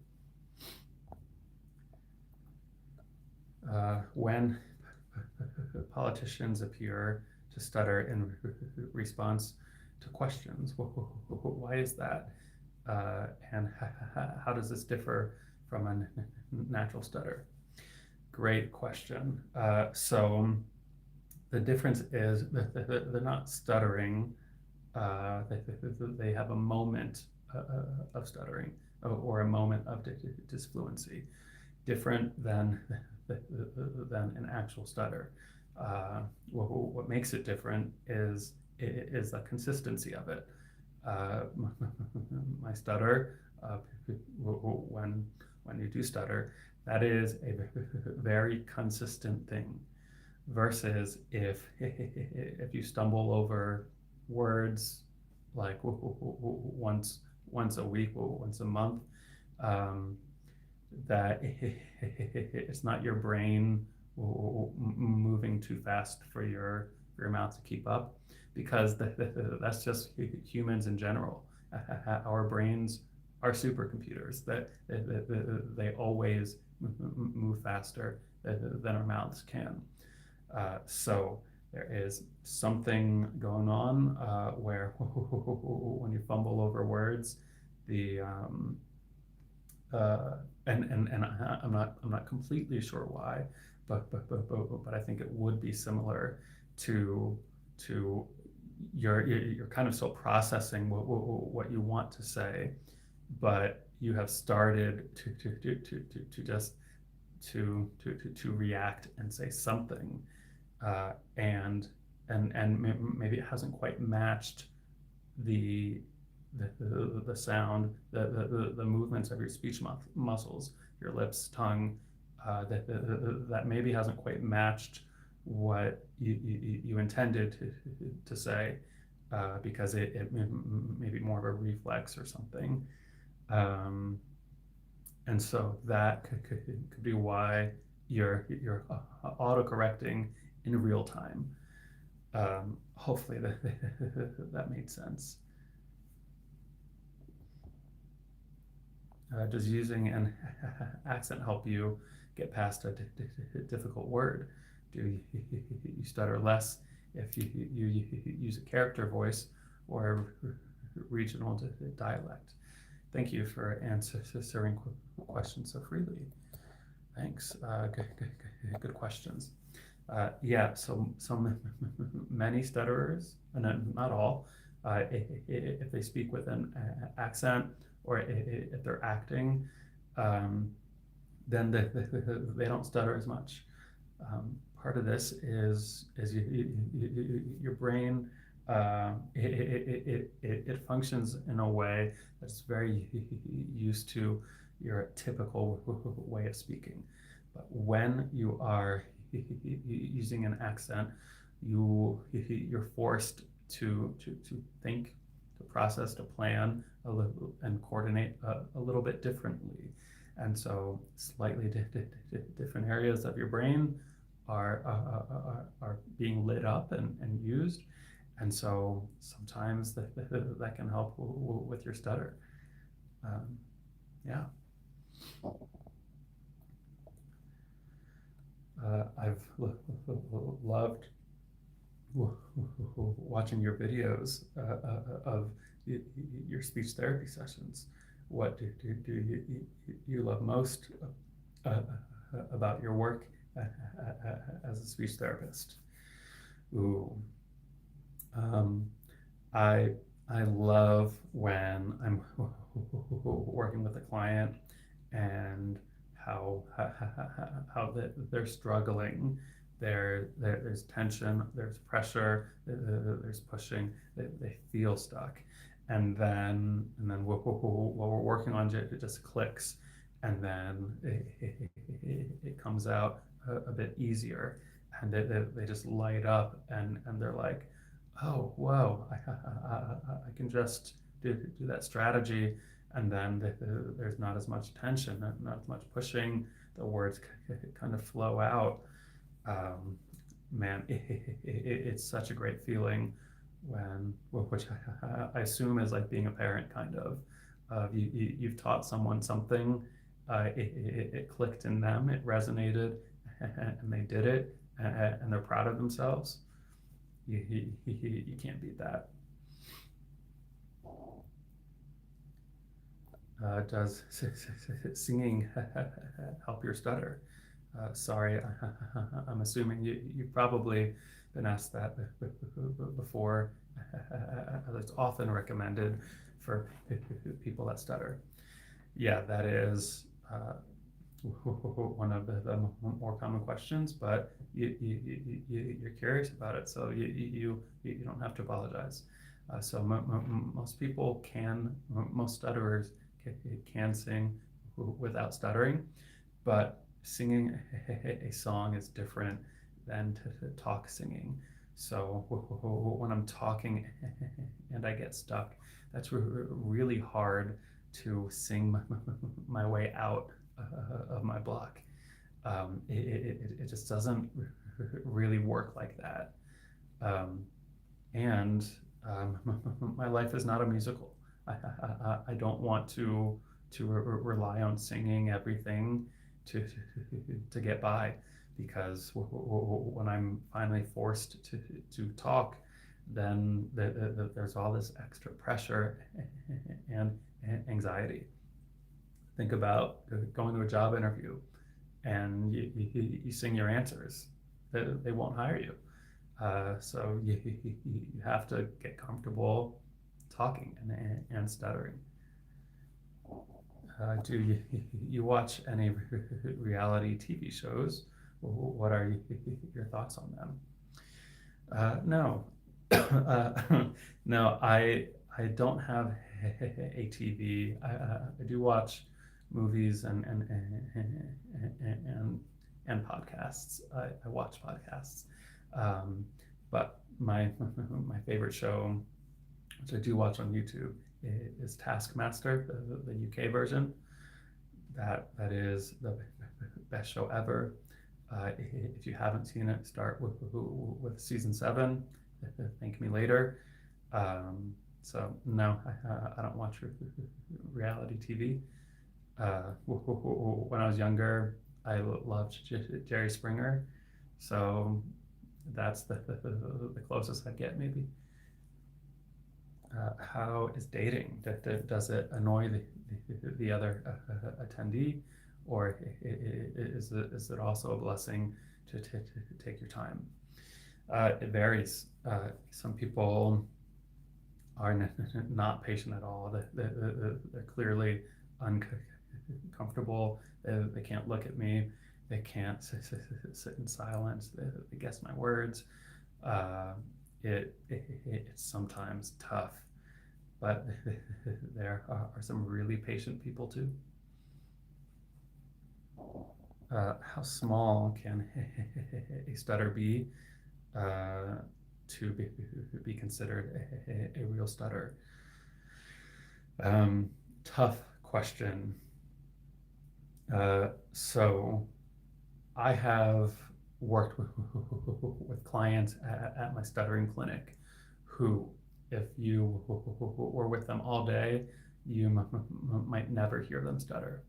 When politicians appear to stutter in response to questions, why is that? And how does this differ from a natural stutter? Great question. So the difference is that they're not stuttering. They have a moment of stuttering or a moment of disfluency, different than an actual stutter. What makes it different is the consistency of it. My stutter, when you do stutter, that is a very consistent thing. Versus if you stumble over words like once a week or once a month, that it's not your brain moving too fast for your mouth to keep up, because that's just humans in general. Our brains are supercomputers that they always move faster than our mouths can. So there is something going on where when you fumble over words, the uh, and I'm not completely sure why, but I think it would be similar to to you're kind of still processing what you want to say, but you have started to just to react and say something, and maybe it hasn't quite matched the the sound, the movements of your speech muscles, your lips, tongue, that maybe hasn't quite matched what you intended to say, because it may be more of a reflex or something. Um, and so that could be why you're auto-correcting in real time. Hopefully that made sense. Does using an accent help you get past a difficult word? Do you stutter less if you use a character voice or a regional dialect? Thank you for answering questions so freely. Thanks. Good questions. Yeah, so many stutterers, and not all, if they speak with an accent or if they're acting, um, then they don't stutter as much. Part of this is your brain. It functions in a way that's very used to your typical way of speaking. But when you are using an accent, you're forced to think, to process, to plan a little, and coordinate a little bit differently. And so slightly different areas of your brain are being lit up and used. And so sometimes that can help with your stutter. Um, yeah. I've loved watching your videos of your speech therapy sessions. What do you love most about your work as a speech therapist? Ooh, um, I I love when I'm working with a client and how they're struggling. There's tension, there's pressure, there's pushing. They feel stuck, and then what we're working on, it just clicks, and then it comes out a bit easier, and they just light up, and they're like, oh, whoa, I can just do that strategy, and then there's not as much tension, not as much pushing. The words kind of flow out. Um, Man, it's such a great feeling when, which I assume is like being a parent, kind of. You've taught someone something, it clicked in them, it resonated, and they did it, and they're proud of themselves. You can't beat that. Does singing help your stutter? Sorry, I'm assuming you've probably been asked that before. It's often recommended for people that stutter. Yeah, that is one of the more common questions, but you're curious about it, so you don't have to apologize. So most people can, most stutterers can sing without stuttering, but singing a song is different than to talk singing. So when I'm talking and I get stuck, that's really hard to sing my way out of my block. It just doesn't really work like that. Um, and My life is not a musical. I don't want to rely on singing everything to to get by, because when I'm finally forced to talk, then there's all this extra pressure and anxiety. Think about going to a job interview and you sing your answers. They won't hire you. So you have to get comfortable talking and stuttering. Do you watch any reality TV shows? What are your thoughts on them? No, no, I don't have a TV. I do watch movies and podcasts. I watch podcasts, um, but my favorite show, which I do watch on YouTube, is Taskmaster, the UK version. That is the best show ever. If you haven't seen it, start with season 7. Thank me later. So no, I don't watch reality TV. When I was younger, I loved Jerry Springer, so that's the closest I get maybe. How is dating? Does it annoy the other attendee, or is it also a blessing to take your time? It varies. Some people are not patient at all. They're clearly uncomfortable. They can't look at me. They can't sit in silence. They guess my words. It's sometimes tough, but there are some really patient people too. How small can a stutter be to be considered a real stutter? Tough question. So I have worked with clients at my stuttering clinic who, if you were with them all day, you might never hear them stutter.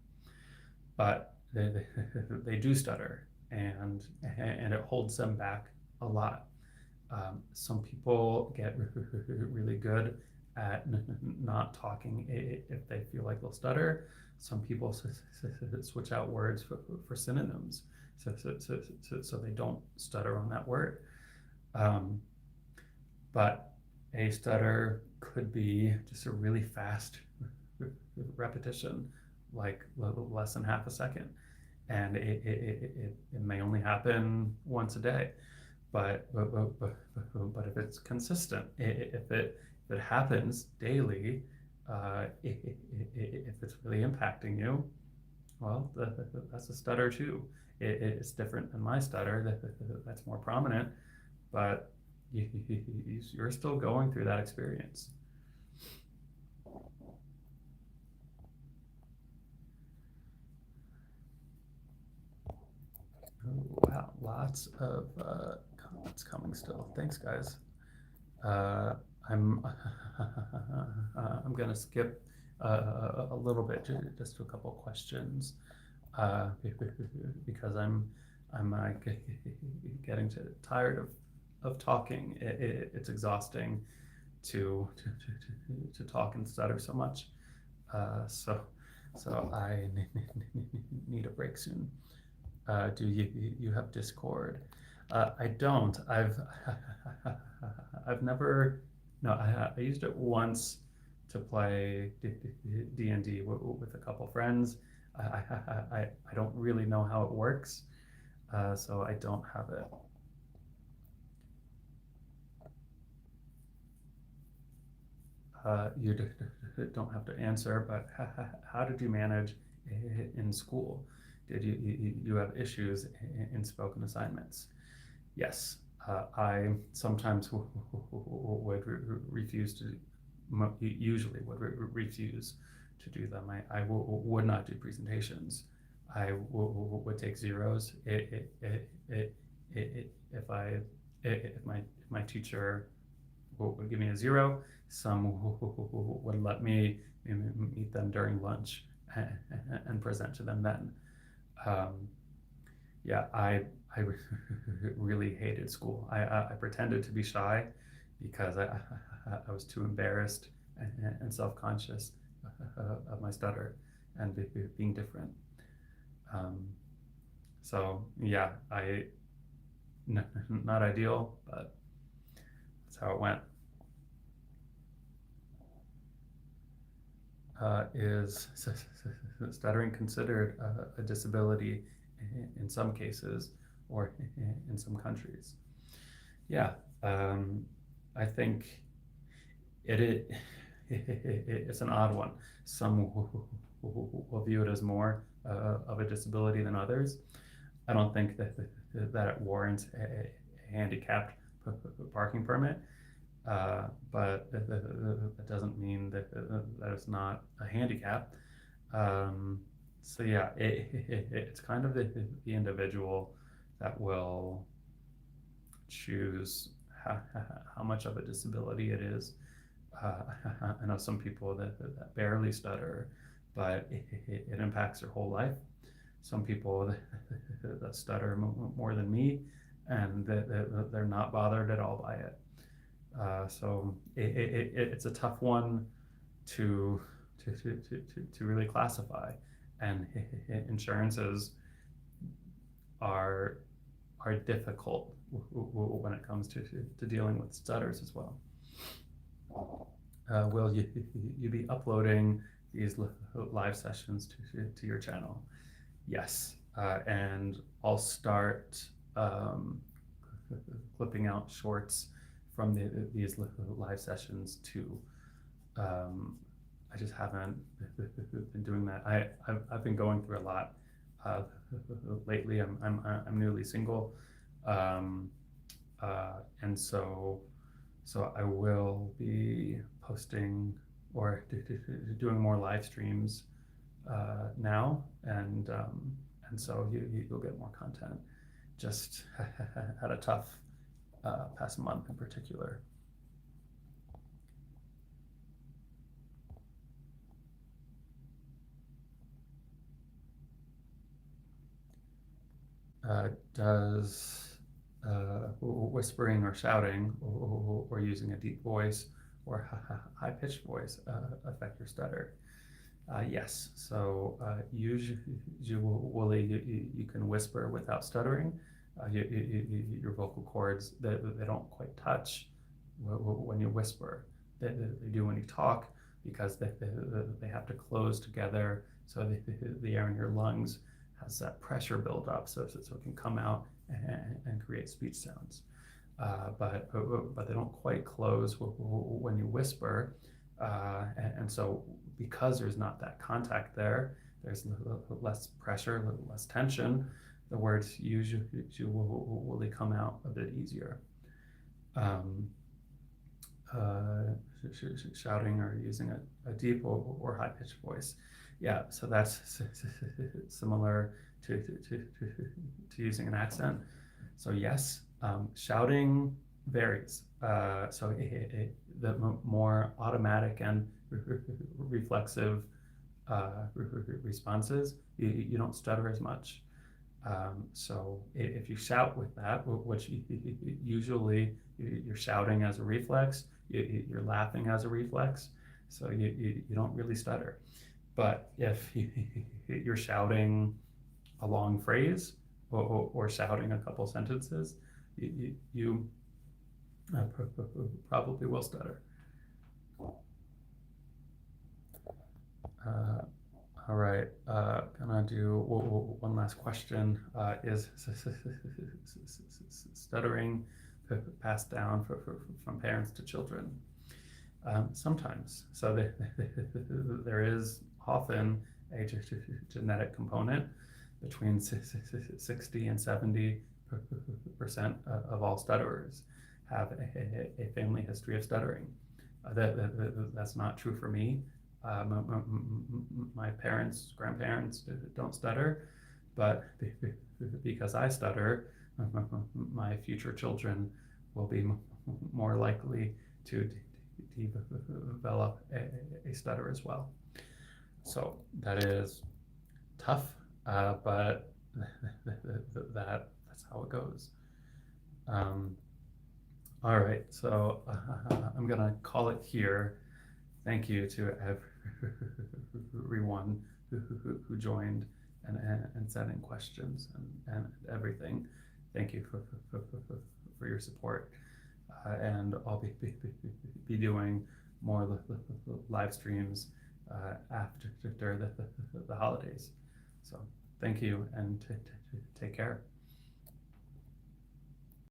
But they do stutter, and it holds them back a lot. Some people get really good at not talking if they feel like they'll stutter. Some people switch out words for synonyms, so they don't stutter on that word. But a stutter could be just a really fast repetition, like less than half a second, and it may only happen once a day. But if it's consistent, if it happens daily, if it's really impacting you, well, that's a stutter too. It's different than my stutter. That's more prominent, but you're still going through that experience. Wow, lots of comments coming still. Thanks, guys. Uh, I'm I'm gonna skip a little bit just to a couple questions because I'm getting tired of talking. It's exhausting to talk and stutter so much. So I need a break soon. Do you have Discord? I don't. I've never. No, I used it once to play D&D with a couple friends. I don't really know how it works, so I don't have it. You don't have to answer, but how did you manage in school? Did you have issues in spoken assignments? Yes, I sometimes would refuse to, usually would refuse to do them. I would not do presentations. I would take zeros. If my teacher would give me a zero, some would let me meet them during lunch and present to them then. Yeah, I really hated school. I pretended to be shy because I was too embarrassed and self-conscious of my stutter. and being different. Um, so yeah, not ideal, but that's how it went. Is stuttering considered a disability in some cases or in some countries? Yeah, I think it it's an odd one. Some will view it as more of a disability than others. I don't think that it warrants a handicapped parking permit. But that doesn't mean that it's not a handicap. Um, so yeah, it's kind of the individual that will choose how much of a disability it is. Uh, I know some people that barely stutter, but it impacts their whole life. Some people that stutter more than me, and they're not bothered at all by it. So it's a tough one to to really classify, and insurances are are difficult when it comes to dealing with stutters as well. Will you be uploading these live sessions to your channel? Yes, and I'll start clipping out shorts from these live sessions too. I just haven't been doing that. I've been going through a lot uh, lately. I'm newly single, um, and so I will be posting or doing more live streams now, and so you'll get more content. Just had a tough past month in particular. Does whispering or shouting or using a deep voice or high pitched voice affect your stutter? Yes. So usually you can whisper without stuttering. Your vocal cords they don't quite touch when you whisper. They do when you talk because they have to close together so the air in your lungs has that pressure build up so it can come out and create speech sounds. But they don't quite close when you whisper, and so because there's not that contact there, there's less pressure, a little less tension. The words usually come out a bit easier. Um, Shouting or using a deep or high pitched voice. Yeah, so that's similar to using an accent. So yes, shouting varies. So the more automatic and reflexive responses, you don't stutter as much. So if you shout with that, which usually you're shouting as a reflex, you're laughing as a reflex, so you don't really stutter. But if you're shouting a long phrase or shouting a couple sentences, you probably will stutter. All right, gonna do one last question. Is stuttering passed down from parents to children? Sometimes. So there is often a genetic component. Between 60 and 70% of all stutterers have a family history of stuttering. That's not true for me. My parents, grandparents don't stutter, but because I stutter, my future children will be more likely to develop a stutter as well. So that is tough, but that's how it goes. All right, so I'm gonna call it here. Thank you to everyone who joined and sent in questions and everything. Thank you for your support. And I'll be doing more live streams after the holidays. So thank you and take care.